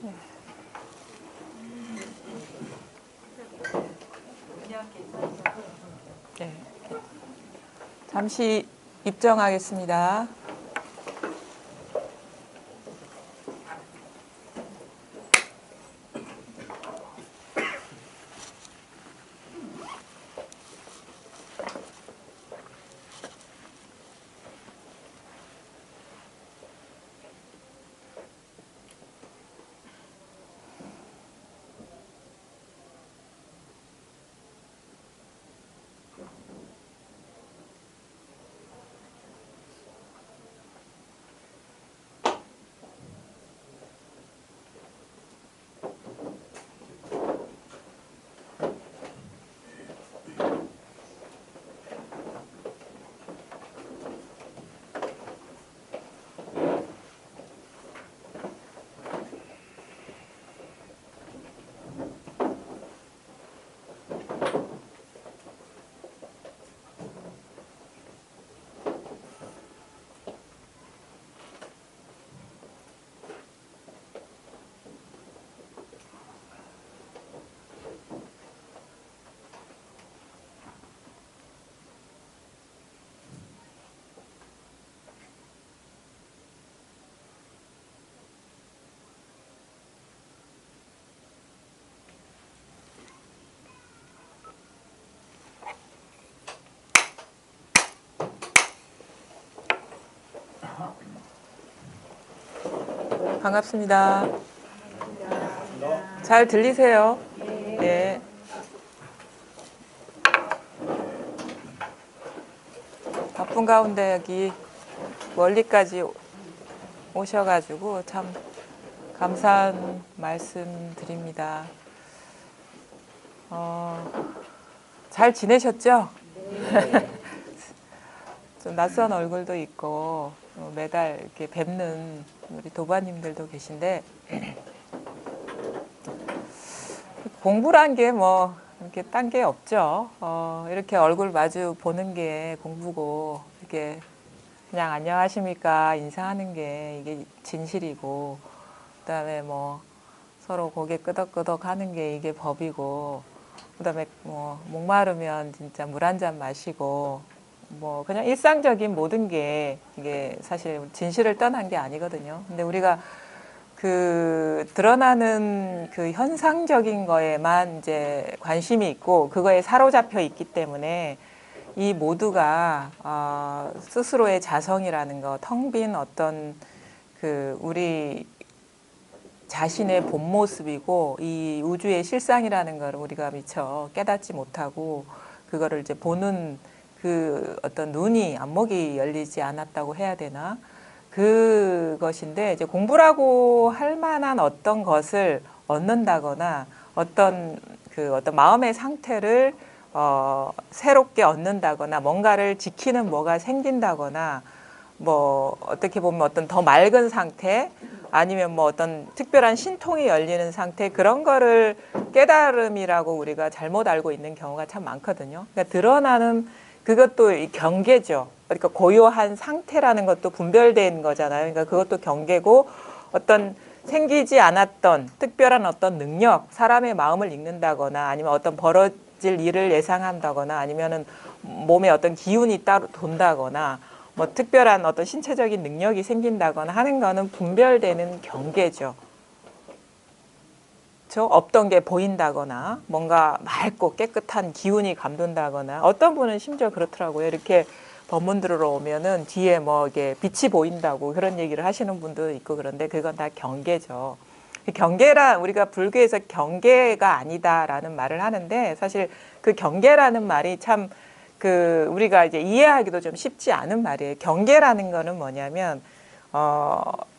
네. 잠시 입정하겠습니다. 반갑습니다. 잘 들리세요? 네. 바쁜 가운데 여기 멀리까지 오셔가지고 참 감사한 말씀 드립니다. 잘 지내셨죠? 네. 좀 낯선 얼굴도 있고 매달 이렇게 뵙는 우리 도반님들도 계신데 공부란 게 뭐 이렇게 딴 게 없죠. 이렇게 얼굴 마주 보는 게 공부고 이렇게 그냥 안녕하십니까 인사하는 게 이게 진실이고 그다음에 뭐 서로 고개 끄덕끄덕 하는 게 이게 법이고 그다음에 뭐 목마르면 진짜 물 한 잔 마시고 뭐 그냥 일상적인 모든 게 이게 사실 진실을 떠난 게 아니거든요. 근데 우리가 그 드러나는 그 현상적인 거에만 이제 관심이 있고 그거에 사로잡혀 있기 때문에 이 모두가 스스로의 자성이라는 거, 텅 빈 어떤 그 우리 자신의 본 모습이고 이 우주의 실상이라는 걸 우리가 미처 깨닫지 못하고 그거를 이제 보는 그 어떤 눈이 안목이 열리지 않았다고 해야 되나 그것인데 이제 공부라고 할 만한 어떤 것을 얻는다거나 어떤 마음의 상태를 새롭게 얻는다거나 뭔가를 지키는 뭐가 생긴다거나 뭐 어떻게 보면 어떤 더 맑은 상태 아니면 뭐 어떤 특별한 신통이 열리는 상태 그런 거를 깨달음이라고 우리가 잘못 알고 있는 경우가 참 많거든요. 그러니까 드러나는 그것도 경계죠. 그러니까 고요한 상태라는 것도 분별된 거잖아요. 그러니까 그것도 경계고 어떤 생기지 않았던 특별한 어떤 능력, 사람의 마음을 읽는다거나 아니면 어떤 벌어질 일을 예상한다거나 아니면은 몸에 어떤 기운이 따로 돈다거나 뭐 특별한 어떤 신체적인 능력이 생긴다거나 하는 거는 분별되는 경계죠. 없던 게 보인다거나 뭔가 맑고 깨끗한 기운이 감돈다거나 어떤 분은 심지어 그렇더라고요. 이렇게 법문 들으러 오면은 뒤에 뭐 이게 빛이 보인다고 그런 얘기를 하시는 분도 있고 그런데 그건 다 경계죠. 경계라 우리가 불교에서 경계가 아니다라는 말을 하는데 사실 그 경계라는 말이 참 그 우리가 이제 이해하기도 좀 쉽지 않은 말이에요. 경계라는 거는 뭐냐면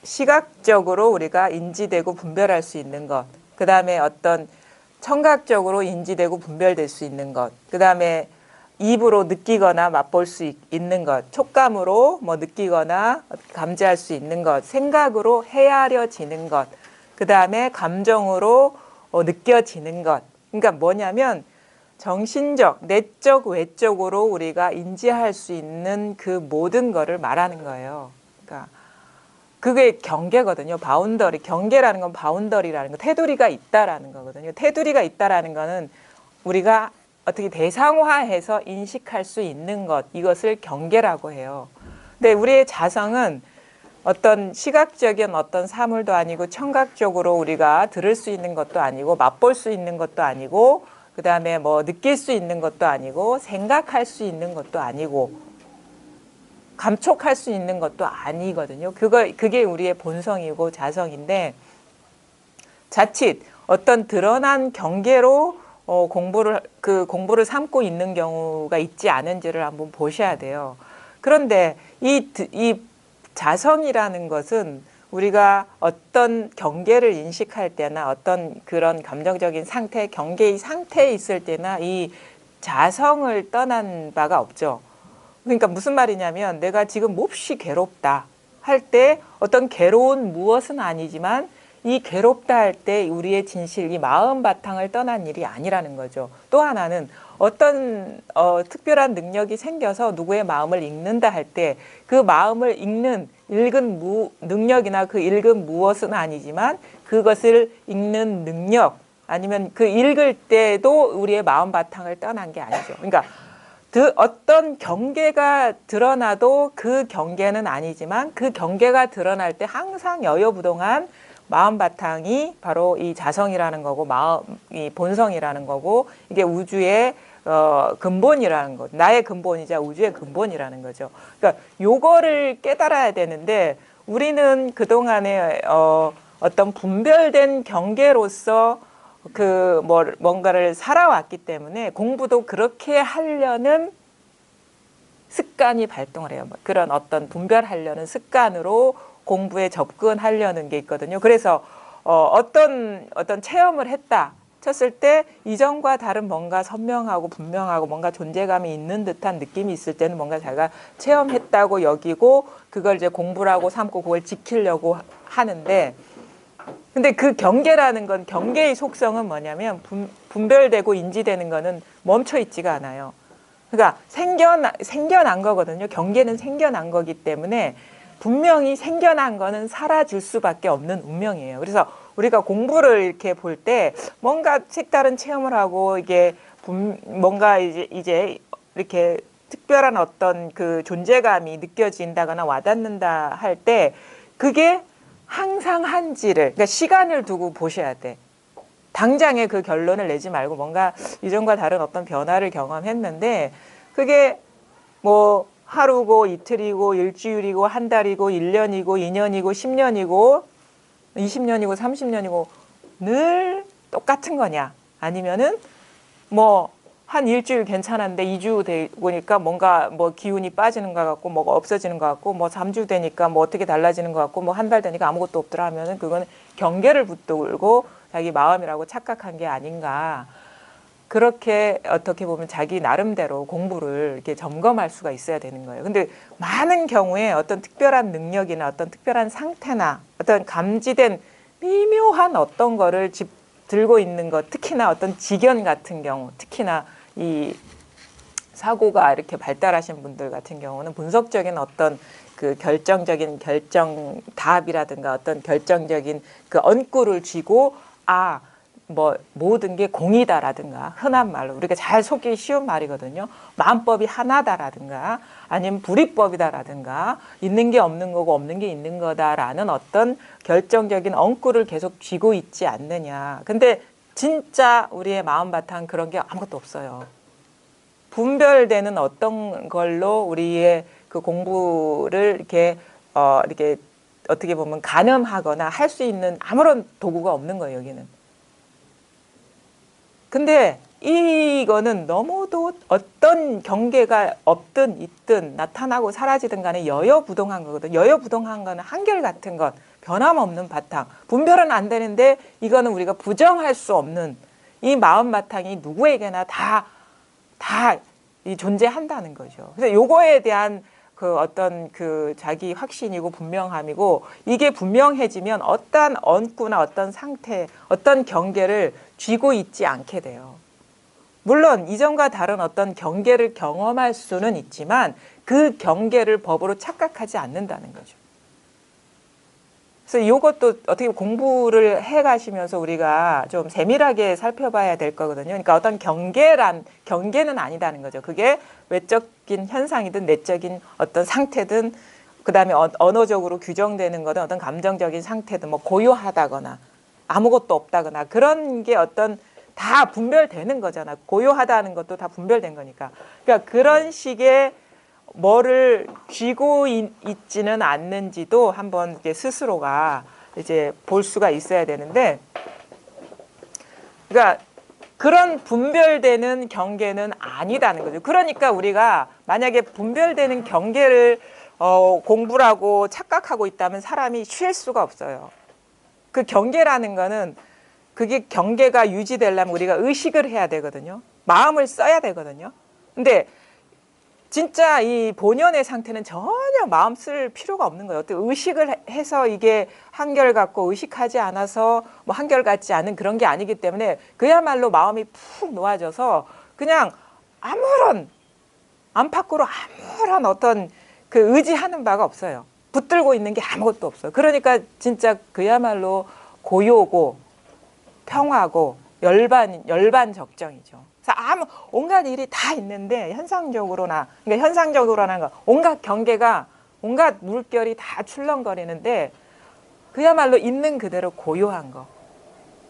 시각적으로 우리가 인지되고 분별할 수 있는 것. 그 다음에 어떤 청각적으로 인지되고 분별될 수 있는 것. 그 다음에 입으로 느끼거나 맛볼 수 있는 것. 촉감으로 뭐 느끼거나 감지할 수 있는 것. 생각으로 헤아려지는 것. 그 다음에 감정으로 느껴지는 것. 그러니까 뭐냐면 정신적, 내적, 외적으로 우리가 인지할 수 있는 그 모든 거를 말하는 거예요. 그러니까 그게 경계거든요. 바운더리. 경계라는 건 바운더리라는 거, 테두리가 있다라는 거거든요. 테두리가 있다라는 거는 우리가 어떻게 대상화해서 인식할 수 있는 것, 이것을 경계라고 해요. 근데 우리의 자성은 어떤 시각적인 어떤 사물도 아니고 청각적으로 우리가 들을 수 있는 것도 아니고 맛볼 수 있는 것도 아니고 그다음에 뭐 느낄 수 있는 것도 아니고 생각할 수 있는 것도 아니고 감촉할 수 있는 것도 아니거든요. 그게 우리의 본성이고 자성인데 자칫 어떤 드러난 경계로 공부를 삼고 있는 경우가 있지 않은지를 한번 보셔야 돼요. 그런데 이 자성이라는 것은 우리가 어떤 경계를 인식할 때나 어떤 그런 감정적인 상태, 경계의 상태에 있을 때나 이 자성을 떠난 바가 없죠. 그러니까 무슨 말이냐면 내가 지금 몹시 괴롭다 할 때 어떤 괴로운 무엇은 아니지만 이 괴롭다 할 때 우리의 진실, 이 마음 바탕을 떠난 일이 아니라는 거죠. 또 하나는 어떤 특별한 능력이 생겨서 누구의 마음을 읽는다 할 때 그 마음을 읽는 능력이나 그 읽은 무엇은 아니지만 그것을 읽는 능력 아니면 그 읽을 때도 우리의 마음 바탕을 떠난 게 아니죠. 그러니까 어떤 경계가 드러나도 그 경계는 아니지만 그 경계가 드러날 때 항상 여여부동한 마음 바탕이 바로 이 자성이라는 거고 이 본성이라는 거고 이게 우주의 근본이라는 것, 나의 근본이자 우주의 근본이라는 거죠. 그러니까 요거를 깨달아야 되는데 우리는 그동안에 어떤 분별된 경계로서 뭔가를 살아왔기 때문에 공부도 그렇게 하려는 습관이 발동을 해요. 그런 어떤 분별하려는 습관으로 공부에 접근하려는 게 있거든요. 그래서 어떤 체험을 했다 쳤을 때 이전과 다른 뭔가 선명하고 분명하고 뭔가 존재감이 있는 듯한 느낌이 있을 때는 뭔가 자기가 체험했다고 여기고 그걸 이제 공부라고 삼고 그걸 지키려고 하는데 근데 그 경계라는 건 경계의 속성은 뭐냐면 분별되고 인지되는 거는 멈춰 있지가 않아요. 그러니까 생겨난 거거든요. 경계는 생겨난 거기 때문에 분명히 생겨난 거는 사라질 수밖에 없는 운명이에요. 그래서 우리가 공부를 이렇게 볼 때 뭔가 색다른 체험을 하고 이게 뭔가 이제 이렇게 특별한 어떤 그 존재감이 느껴진다거나 와닿는다 할 때 그게 항상 한지를 그러니까 시간을 두고 보셔야 돼. 당장에 그 결론을 내지 말고 뭔가 이전과 다른 어떤 변화를 경험했는데 그게 뭐 하루고 이틀이고 일주일이고 한 달이고 1년이고 2년이고 10년이고 20년이고 30년이고 늘 똑같은 거냐 아니면은 뭐 한 일주일 괜찮았는데 2주 되니까 뭔가 뭐 기운이 빠지는 것 같고 뭐가 없어지는 것 같고 뭐 3주 되니까 뭐 어떻게 달라지는 것 같고 뭐 한 달 되니까 아무것도 없더라 하면은 그거는 경계를 붙들고 자기 마음이라고 착각한 게 아닌가. 그렇게 어떻게 보면 자기 나름대로 공부를 이렇게 점검할 수가 있어야 되는 거예요. 근데 많은 경우에 어떤 특별한 능력이나 어떤 특별한 상태나 어떤 감지된 미묘한 어떤 거를 들고 있는 것, 특히나 어떤 직연 같은 경우, 특히나 이 사고가 이렇게 발달하신 분들 같은 경우는 분석적인 어떤 그 결정적인 결정답이라든가 어떤 결정적인 그 언꾸를 쥐고 뭐 모든 게 공이다라든가 흔한 말로 우리가 잘 속기 쉬운 말이거든요. 마음법이 하나다라든가 아니면 불이법이다라든가 있는 게 없는 거고 없는 게 있는 거다라는 어떤 결정적인 엉꾸를 계속 쥐고 있지 않느냐. 근데 진짜 우리의 마음 바탕 그런 게 아무것도 없어요. 분별되는 어떤 걸로 우리의 그 공부를 이렇게 어떻게 보면 가늠하거나 할 수 있는 아무런 도구가 없는 거예요, 여기는. 근데 이거는 너무도 어떤 경계가 없든 있든 나타나고 사라지든 간에 여여부동한 거거든. 여여부동한 거는 한결같은 것, 변함없는 바탕. 분별은 안 되는데 이거는 우리가 부정할 수 없는 이 마음 바탕이 누구에게나 다 존재한다는 거죠. 그래서 요거에 대한 그 어떤 그 자기 확신이고 분명함이고 이게 분명해지면 어떤 언꾸나 어떤 상태, 어떤 경계를 쥐고 있지 않게 돼요. 물론 이전과 다른 어떤 경계를 경험할 수는 있지만 그 경계를 법으로 착각하지 않는다는 거죠. 그래서 이것도 어떻게 공부를 해 가시면서 우리가 좀 세밀하게 살펴봐야 될 거거든요. 그러니까 어떤 경계는 아니다는 거죠. 그게 외적인 현상이든 내적인 어떤 상태든 그다음에 언어적으로 규정되는 거든 어떤 감정적인 상태든 뭐 고요하다거나 아무것도 없다거나 그런 게 어떤 다 분별되는 거잖아. 고요하다는 것도 다 분별된 거니까. 그러니까 그런 식의 뭐를 쥐고 있지는 않는지도 한번 이제 스스로가 이제 볼 수가 있어야 되는데, 그러니까 그런 분별되는 경계는 아니다는 거죠. 그러니까 우리가 만약에 분별되는 경계를 공부라고 착각하고 있다면 사람이 쉴 수가 없어요. 그 경계라는 거는 그게 경계가 유지되려면 우리가 의식을 해야 되거든요. 마음을 써야 되거든요. 근데 진짜 이 본연의 상태는 전혀 마음 쓸 필요가 없는 거예요. 어떻게 의식을 해서 이게 한결같고 의식하지 않아서 뭐 한결같지 않은 그런 게 아니기 때문에 그야말로 마음이 푹 놓아져서 그냥 아무런 안팎으로 아무런 어떤 그 의지하는 바가 없어요. 붙들고 있는 게 아무것도 없어요. 그러니까 진짜 그야말로 고요고 평화고 열반 적정이죠. 그래서 온갖 일이 다 있는데 그러니까 현상적으로나 온갖 경계가 온갖 물결이 다 출렁거리는데 그야말로 있는 그대로 고요한 거.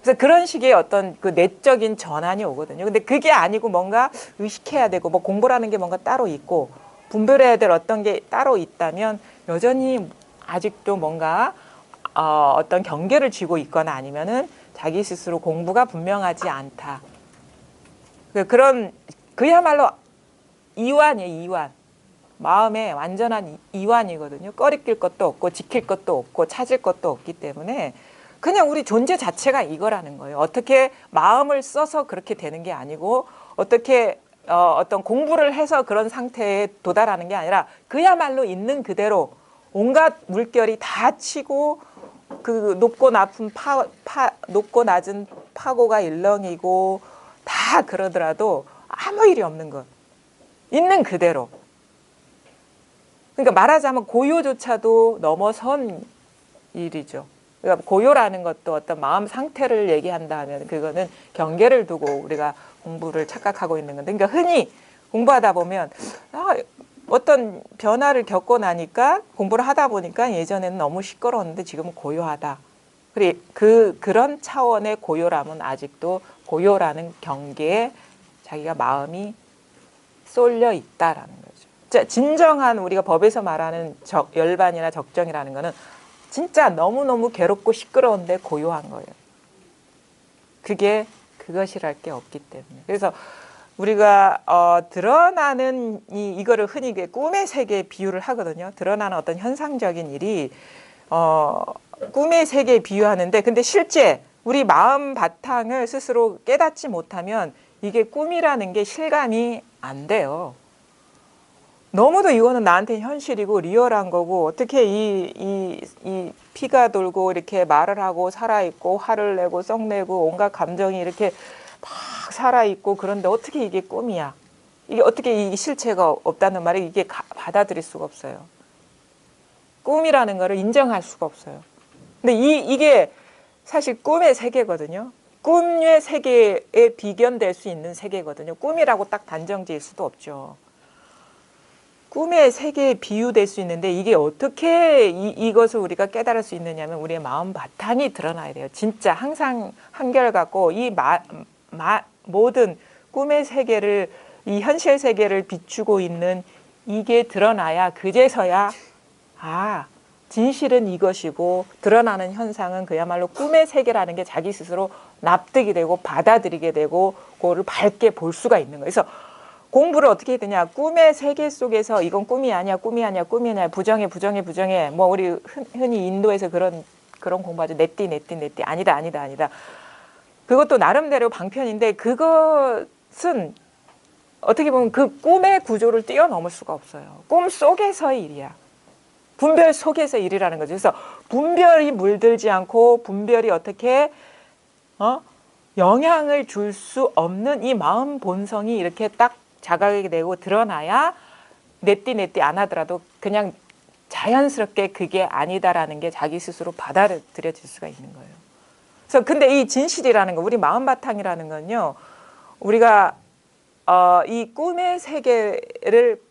그래서 그런 식의 어떤 그 내적인 전환이 오거든요. 근데 그게 아니고 뭔가 의식해야 되고 뭐 공부라는 게 뭔가 따로 있고 분별해야 될 어떤 게 따로 있다면 여전히 아직도 뭔가 어떤 경계를 쥐고 있거나 아니면은 자기 스스로 공부가 분명하지 않다. 그런 그야말로 이완이에요. 이완. 마음의 완전한 이완이거든요. 꺼리낄 것도 없고 지킬 것도 없고 찾을 것도 없기 때문에 그냥 우리 존재 자체가 이거라는 거예요. 어떻게 마음을 써서 그렇게 되는 게 아니고 어떻게 어떤 공부를 해서 그런 상태에 도달하는 게 아니라 그야말로 있는 그대로 온갖 물결이 다 치고 그 높고 낮은 파고가 일렁이고 다 그러더라도 아무 일이 없는 것. 있는 그대로. 그러니까 말하자면 고요조차도 넘어선 일이죠. 그러니까 고요라는 것도 어떤 마음 상태를 얘기한다 하면 그거는 경계를 두고 우리가 공부를 착각하고 있는 건데, 그러니까 흔히 공부하다 보면 어떤 변화를 겪고 나니까 공부를 하다 보니까 예전에는 너무 시끄러웠는데 지금은 고요하다. 그런 차원의 고요람은 아직도 고요라는 경계에 자기가 마음이 쏠려 있다라는 거죠. 진정한 우리가 법에서 말하는 열반이나 적정이라는 거는 진짜 너무너무 괴롭고 시끄러운데 고요한 거예요. 그것이랄 게 없기 때문에. 그래서 우리가 드러나는 이거를 흔히 꿈의 세계에 비유를 하거든요. 드러나는 어떤 현상적인 일이 꿈의 세계에 비유하는데, 근데 실제 우리 마음 바탕을 스스로 깨닫지 못하면 이게 꿈이라는 게 실감이 안 돼요. 너무도 이거는 나한테 현실이고 리얼한 거고, 어떻게 이 피가 돌고 이렇게 말을 하고 살아있고 화를 내고 썩내고 온갖 감정이 이렇게 막 살아있고 그런데 어떻게 이게 꿈이야? 이게 어떻게 이 실체가 없다는 말을 이게 받아들일 수가 없어요. 꿈이라는 거를 인정할 수가 없어요. 근데 이게 사실 꿈의 세계거든요. 꿈의 세계에 비견될 수 있는 세계거든요. 꿈이라고 딱 단정 지을 수도 없죠. 꿈의 세계에 비유될 수 있는데 이게 어떻게 이것을 우리가 깨달을 수 있느냐면 우리의 마음 바탕이 드러나야 돼요. 진짜 항상 한결같고 이 모든 꿈의 세계를, 이 현실 세계를 비추고 있는 이게 드러나야 그제서야 진실은 이것이고 드러나는 현상은 그야말로 꿈의 세계라는 게 자기 스스로 납득이 되고 받아들이게 되고 그거를 밝게 볼 수가 있는 거예요. 그래서 공부를 어떻게 해야 되냐. 꿈의 세계 속에서 이건 꿈이 아니야, 꿈이 아니야, 꿈이 아니야. 부정해. 뭐 우리 흔히 인도에서 그런 공부하죠. 내띠. 아니다. 그것도 나름대로 방편인데 그것은 어떻게 보면 그 꿈의 구조를 뛰어넘을 수가 없어요. 꿈 속에서의 일이야. 분별 속에서의 일이라는 거죠. 그래서 분별이 물들지 않고 분별이 어떻게 영향을 줄 수 없는 이 마음 본성이 이렇게 딱 자각이 되고 드러나야 내띠 안 하더라도 그냥 자연스럽게 그게 아니다라는 게 자기 스스로 받아들여질 수가 있는 거예요. 그래서 근데 이 진실이라는 거, 우리 마음 바탕이라는 건요, 우리가 이 꿈의 세계를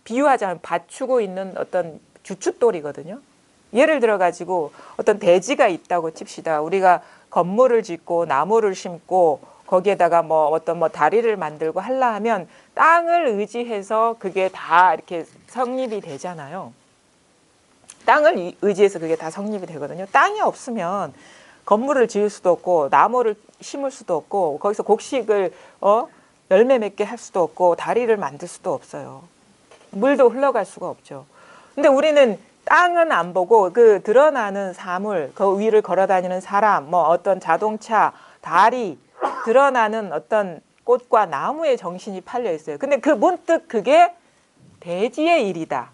비유하자면 받추고 있는 어떤 주춧돌이거든요. 예를 들어 가지고 어떤 대지가 있다고 칩시다. 우리가 건물을 짓고 나무를 심고 거기에다가 뭐 어떤 뭐 다리를 만들고 하려 하면 땅을 의지해서 그게 다 이렇게 성립이 되잖아요. 땅을 의지해서 그게 다 성립이 되거든요. 땅이 없으면 건물을 지을 수도 없고 나무를 심을 수도 없고 거기서 곡식을 열매 맺게 할 수도 없고 다리를 만들 수도 없어요. 물도 흘러갈 수가 없죠. 근데 우리는 땅은 안 보고 그 드러나는 사물, 그 위를 걸어 다니는 사람, 뭐 어떤 자동차, 다리, 드러나는 어떤 꽃과 나무에 정신이 팔려 있어요. 근데 그 문득 그게 대지의 일이다.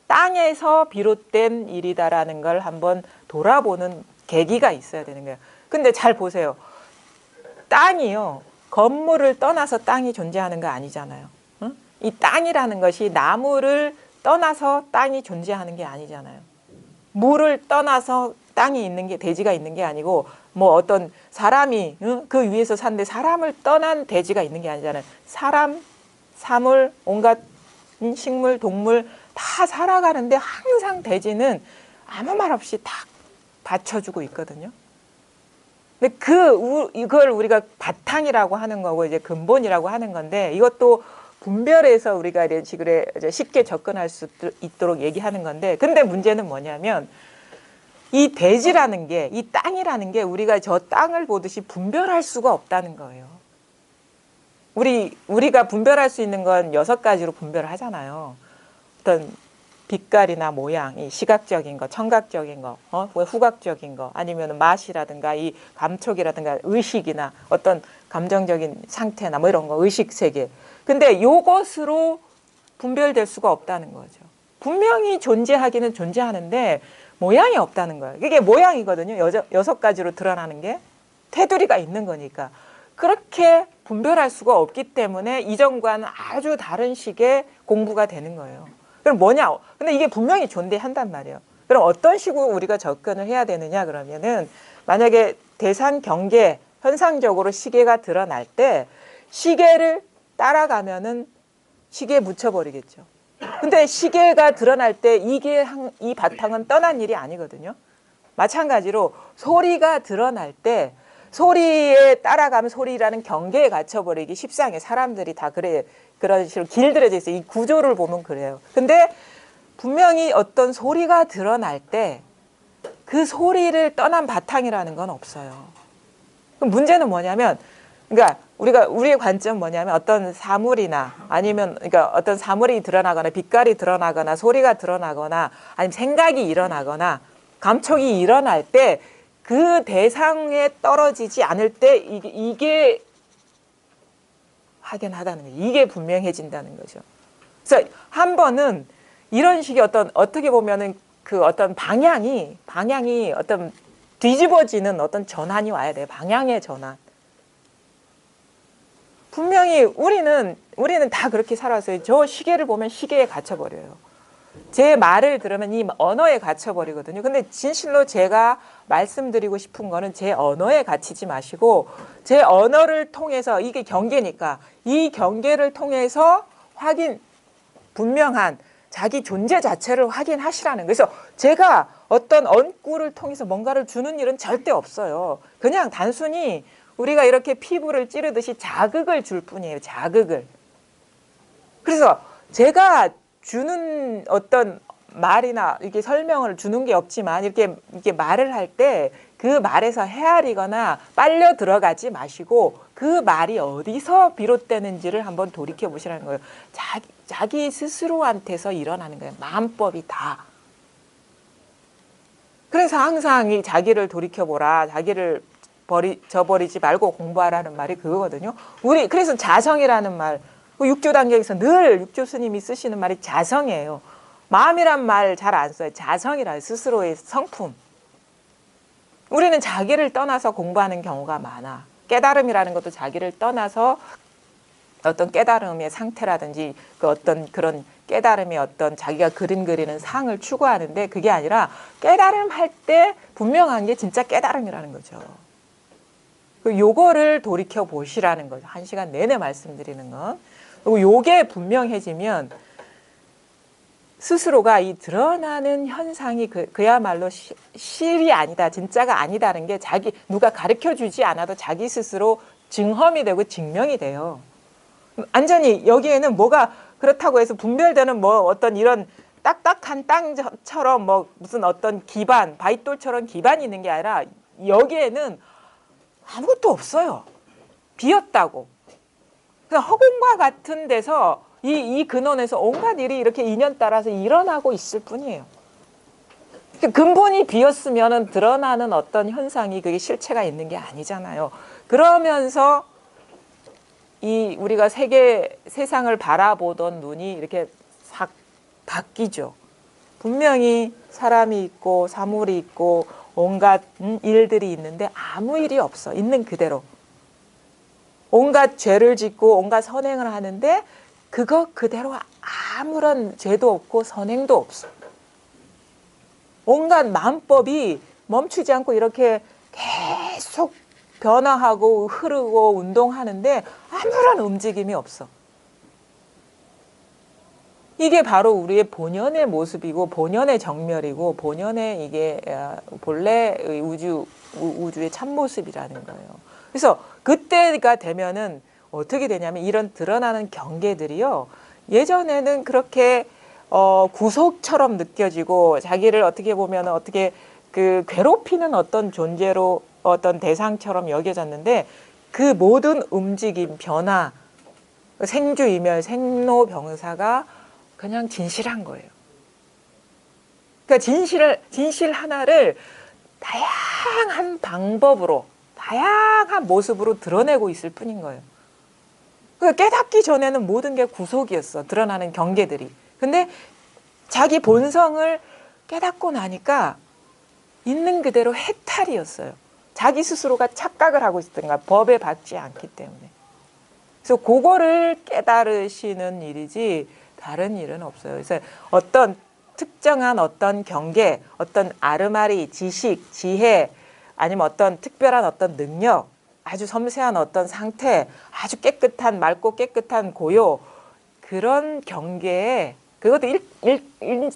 땅에서 비롯된 일이다라는 걸 한번 돌아보는 계기가 있어야 되는 거예요. 근데 잘 보세요. 땅이요. 건물을 떠나서 땅이 존재하는 거 아니잖아요. 응? 이 땅이라는 것이 나무를 떠나서 땅이 존재하는 게 아니잖아요. 물을 떠나서 땅이 있는 게 대지가 있는 게 아니고 뭐 어떤 사람이 그 위에서 사는데 사람을 떠난 대지가 있는 게 아니잖아요. 사람, 사물, 온갖 식물, 동물 다 살아가는데 항상 대지는 아무 말 없이 딱 받쳐주고 있거든요. 근데 이걸 우리가 바탕이라고 하는 거고 이제 근본이라고 하는 건데 이것도 분별해서 우리가 이런 식으로 쉽게 접근할 수 있도록 얘기하는 건데 근데 문제는 뭐냐면 이 대지라는 게, 이 땅이라는 게 우리가 저 땅을 보듯이 분별할 수가 없다는 거예요. 우리가 분별할 수 있는 건 6가지로 분별을 하잖아요. 어떤 빛깔이나 모양, 이 시각적인 거, 청각적인 거, 후각적인 거, 아니면 맛이라든가 이 감촉이라든가 의식이나 어떤 감정적인 상태나 뭐 이런 거, 의식 세계. 근데 요것으로 분별될 수가 없다는 거죠. 분명히 존재하기는 존재하는데 모양이 없다는 거예요. 이게 모양이거든요. 6가지로 드러나는 게 테두리가 있는 거니까. 그렇게 분별할 수가 없기 때문에 이전과는 아주 다른 식의 공부가 되는 거예요. 그럼 뭐냐? 근데 이게 분명히 존재한단 말이에요. 그럼 어떤 식으로 우리가 접근을 해야 되느냐 그러면은 만약에 대상 경계 현상적으로 시계가 드러날 때 시계를 따라가면은 시계에 묻혀버리겠죠. 근데 시계가 드러날 때 이 바탕은 떠난 일이 아니거든요. 마찬가지로 소리가 드러날 때 소리에 따라가면 소리라는 경계에 갇혀버리기 십상해. 사람들이 다 그런 식으로 길들여져 있어요. 이 구조를 보면 그래요. 근데 분명히 어떤 소리가 드러날 때 그 소리를 떠난 바탕이라는 건 없어요. 그럼 문제는 뭐냐면, 그러니까 우리의 관점은 뭐냐면 어떤 사물이나 아니면 그러니까 어떤 사물이 드러나거나 빛깔이 드러나거나 소리가 드러나거나 아니면 생각이 일어나거나 감촉이 일어날 때 그 대상에 떨어지지 않을 때 이게 확연하다는 거죠. 이게 분명해진다는 거죠. 그래서 한 번은 이런 식의 어떻게 보면은 그 어떤 방향이 어떤 뒤집어지는 어떤 전환이 와야 돼요. 방향의 전환. 분명히 우리는 다 그렇게 살았어요. 저 시계를 보면 시계에 갇혀버려요. 제 말을 들으면 이 언어에 갇혀버리거든요. 근데 진실로 제가 말씀드리고 싶은 거는 제 언어에 갇히지 마시고 제 언어를 통해서 이게 경계니까 이 경계를 통해서 분명한 자기 존재 자체를 확인하시라는 거예요. 그래서 제가 어떤 언구를 통해서 뭔가를 주는 일은 절대 없어요. 그냥 단순히 우리가 이렇게 피부를 찌르듯이 자극을 줄 뿐이에요. 자극을. 그래서 제가 주는 어떤 말이나 이렇게 설명을 주는 게 없지만 이렇게 말을 할 때 그 말에서 헤아리거나 빨려 들어가지 마시고 그 말이 어디서 비롯되는지를 한번 돌이켜 보시라는 거예요. 자기 스스로한테서 일어나는 거예요. 마음법이 다. 그래서 항상 이 자기를 돌이켜보라. 자기를 저버리지 말고 공부하라는 말이 그거거든요. 그래서 자성이라는 말, 육조 단계에서 늘 육조 스님이 쓰시는 말이 자성이에요. 마음이란 말 잘 안 써요. 자성이라 스스로의 성품. 우리는 자기를 떠나서 공부하는 경우가 많아. 깨달음이라는 것도 자기를 떠나서 어떤 깨달음의 상태라든지 그 어떤 그런 깨달음의 어떤 자기가 그리는 상을 추구하는데 그게 아니라 깨달음 할 때 분명한 게 진짜 깨달음이라는 거죠. 요거를 돌이켜 보시라는 거죠. 1시간 내내 말씀드리는 건. 그리고 요게 분명해지면 스스로가 이 드러나는 현상이 그야말로 실이 아니다, 진짜가 아니다는 게 누가 가르쳐 주지 않아도 자기 스스로 증험이 되고 증명이 돼요. 완전히 여기에는 뭐가 그렇다고 해서 분별되는 뭐 어떤 이런 딱딱한 땅처럼 뭐 무슨 어떤 기반, 바위돌처럼 기반이 있는 게 아니라 여기에는 아무것도 없어요. 비었다고. 그래서 허공과 같은 데서 이 근원에서 온갖 일이 이렇게 인연 따라서 일어나고 있을 뿐이에요. 근본이 비었으면 드러나는 어떤 현상이 그게 실체가 있는 게 아니잖아요. 그러면서 우리가 세상을 바라보던 눈이 이렇게 싹 바뀌죠. 분명히 사람이 있고 사물이 있고 온갖 일들이 있는데 아무 일이 없어. 있는 그대로. 온갖 죄를 짓고 온갖 선행을 하는데 그거 그대로 아무런 죄도 없고 선행도 없어. 온갖 마음법이 멈추지 않고 이렇게 계속 변화하고 흐르고 운동하는데 아무런 움직임이 없어. 이게 바로 우리의 본연의 모습이고 본연의 정멸이고 본연의 이게 본래의 우주의 참모습이라는 거예요. 그래서 그때가 되면은 어떻게 되냐면 이런 드러나는 경계들이요. 예전에는 그렇게 구속처럼 느껴지고 자기를 어떻게 보면 어떻게 그 괴롭히는 어떤 존재로 어떤 대상처럼 여겨졌는데 그 모든 움직임, 변화, 생주이멸, 생로병사가 그냥 진실한 거예요. 그러니까 진실 하나를 다양한 방법으로, 다양한 모습으로 드러내고 있을 뿐인 거예요. 깨닫기 전에는 모든 게 구속이었어. 드러나는 경계들이. 근데 자기 본성을 깨닫고 나니까 있는 그대로 해탈이었어요. 자기 스스로가 착각을 하고 있었던가 법에 받지 않기 때문에. 그래서 그거를 깨달으시는 일이지 다른 일은 없어요. 그래서 어떤 특정한 어떤 경계, 어떤 아르마리, 지식, 지혜 아니면 어떤 특별한 어떤 능력, 아주 섬세한 어떤 상태, 아주 깨끗한 맑고 깨끗한 고요 그런 경계에 그것도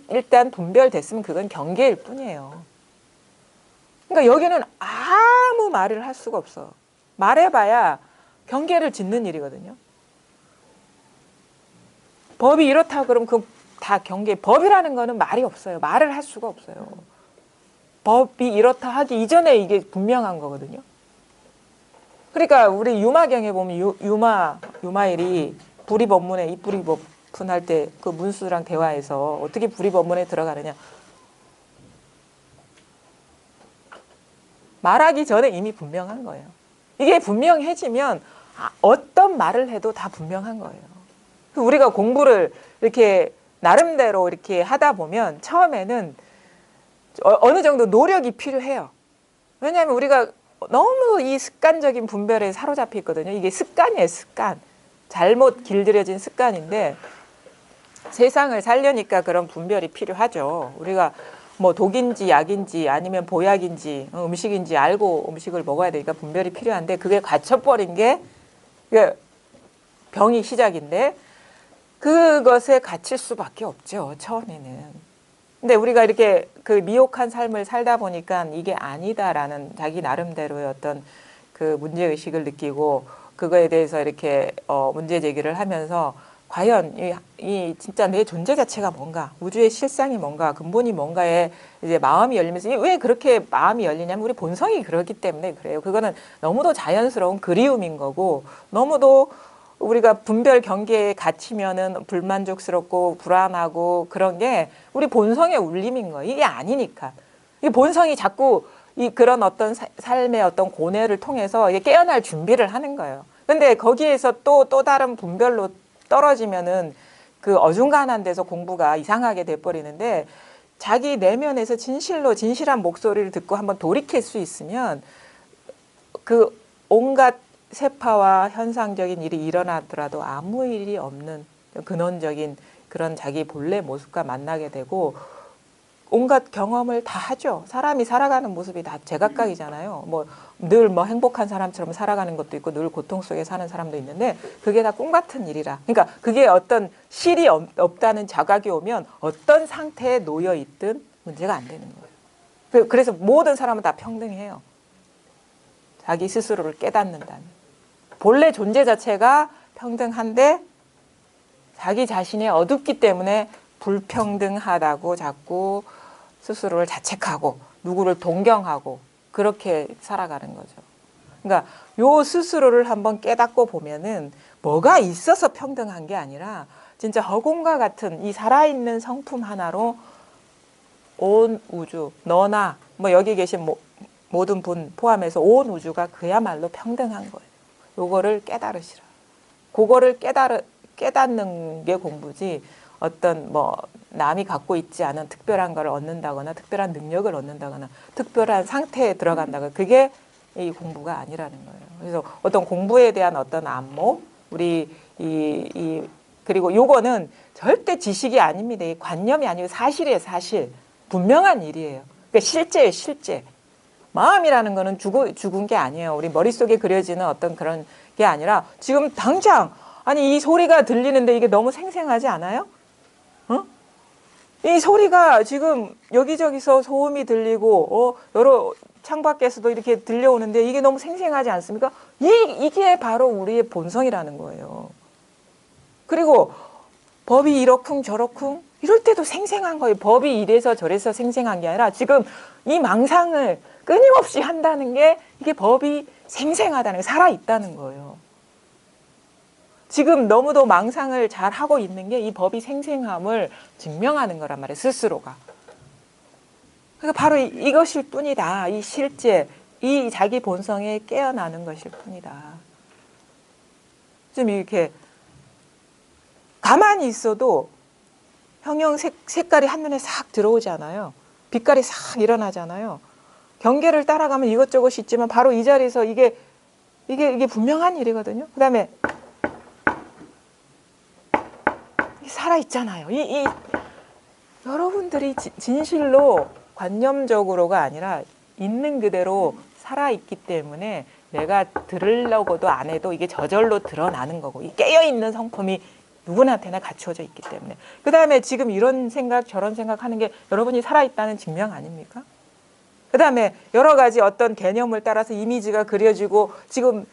일단 분별됐으면 그건 경계일 뿐이에요. 그러니까 여기는 아무 말을 할 수가 없어. 말해봐야 경계를 짓는 일이거든요. 법이 이렇다 그러면 그 다 경계. 법이라는 거는 말이 없어요. 말을 할 수가 없어요. 법이 이렇다 하기 이전에 이게 분명한 거거든요. 그러니까 우리 유마경에 보면 유마일이 불이법문에 입불이법문 할 때 그 문수랑 대화해서 어떻게 불이법문에 들어가느냐. 말하기 전에 이미 분명한 거예요. 이게 분명해지면 어떤 말을 해도 다 분명한 거예요. 우리가 공부를 이렇게 나름대로 이렇게 하다 보면 처음에는 어느 정도 노력이 필요해요. 왜냐하면 우리가 너무 이 습관적인 분별에 사로잡혀 있거든요. 이게 습관이에요, 습관. 잘못 길들여진 습관인데 세상을 살려니까 그런 분별이 필요하죠. 우리가 뭐 독인지 약인지 아니면 보약인지 음식인지 알고 음식을 먹어야 되니까 분별이 필요한데 그게 갇혀버린 게 병이 시작인데 그것에 갇힐 수밖에 없죠. 처음에는. 근데 우리가 이렇게 그 미혹한 삶을 살다 보니까 이게 아니다라는 자기 나름대로의 어떤 그 문제의식을 느끼고 그거에 대해서 이렇게 문제 제기를 하면서 과연 이 진짜 내 존재 자체가 뭔가, 우주의 실상이 뭔가, 근본이 뭔가에 이제 마음이 열리면서 왜 그렇게 마음이 열리냐면 우리 본성이 그렇기 때문에 그래요. 그거는 너무도 자연스러운 그리움인 거고 너무도 우리가 분별 경계에 갇히면은 불만족스럽고 불안하고 그런 게 우리 본성의 울림인 거예요. 이게 아니니까. 이 본성이 자꾸 그런 어떤 삶의 어떤 고뇌를 통해서 이게 깨어날 준비를 하는 거예요. 근데 거기에서 또 다른 분별로 떨어지면은 그 어중간한 데서 공부가 이상하게 돼버리는데 자기 내면에서 진실한 목소리를 듣고 한번 돌이킬 수 있으면 그 온갖 세파와 현상적인 일이 일어나더라도 아무 일이 없는 근원적인 그런 자기 본래 모습과 만나게 되고 온갖 경험을 다 하죠. 사람이 살아가는 모습이 다 제각각이잖아요. 뭐 늘 뭐 행복한 사람처럼 살아가는 것도 있고 늘 고통 속에 사는 사람도 있는데 그게 다 꿈 같은 일이라. 그러니까 그게 어떤 실이 없다는 자각이 오면 어떤 상태에 놓여 있든 문제가 안 되는 거예요. 그래서 모든 사람은 다 평등해요. 자기 스스로를 깨닫는다면. 본래 존재 자체가 평등한데 자기 자신이 어둡기 때문에 불평등하다고 자꾸 스스로를 자책하고 누구를 동경하고 그렇게 살아가는 거죠. 그러니까 요 스스로를 한번 깨닫고 보면은 뭐가 있어서 평등한 게 아니라 진짜 허공과 같은 이 살아있는 성품 하나로 온 우주, 너나 뭐 여기 계신 모든 분 포함해서 온 우주가 그야말로 평등한 거예요. 요거를 깨달으시라. 그거를 깨닫는 게 공부지 어떤 뭐 남이 갖고 있지 않은 특별한 걸 얻는다거나 특별한 능력을 얻는다거나 특별한 상태에 들어간다거나 그게 이 공부가 아니라는 거예요. 그래서 어떤 공부에 대한 어떤 안목 우리 그리고 요거는 절대 지식이 아닙니다. 이 관념이 아니고 사실이에요. 사실. 분명한 일이에요. 그러니까 실제예요. 실제. 마음이라는 거는 죽은 게 아니에요. 우리 머릿속에 그려지는 어떤 그런 게 아니라 지금 당장 아니 이 소리가 들리는데 이게 너무 생생하지 않아요? 어? 이 소리가 지금 여기저기서 소음이 들리고 여러 창밖에서도 이렇게 들려오는데 이게 너무 생생하지 않습니까? 이게 바로 우리의 본성이라는 거예요. 그리고 법이 이러쿵 저러쿵 이럴 때도 생생한 거예요. 법이 이래서 저래서 생생한 게 아니라 지금 이 망상을 끊임없이 한다는 게 이게 법이 생생하다는 게 살아있다는 거예요. 지금 너무도 망상을 잘 하고 있는 게 이 법이 생생함을 증명하는 거란 말이에요. 스스로가. 그러니까 바로 이것일 뿐이다. 이 실제, 이 자기 본성에 깨어나는 것일 뿐이다. 좀 이렇게 가만히 있어도 형형 색깔이 한눈에 싹 들어오잖아요. 빛깔이 싹 일어나잖아요. 경계를 따라가면 이것저것이 있지만 바로 이 자리에서 이게 분명한 일이거든요. 그 다음에 살아있잖아요. 여러분들이 진실로 관념적으로가 아니라 있는 그대로 살아있기 때문에 내가 들으려고도 안 해도 이게 저절로 드러나는 거고 이 깨어있는 성품이 누구나한테나 갖추어져 있기 때문에 그 다음에 지금 이런 생각 저런 생각하는 게 여러분이 살아있다는 증명 아닙니까? 그 다음에 여러 가지 어떤 개념을 따라서 이미지가 그려지고 지금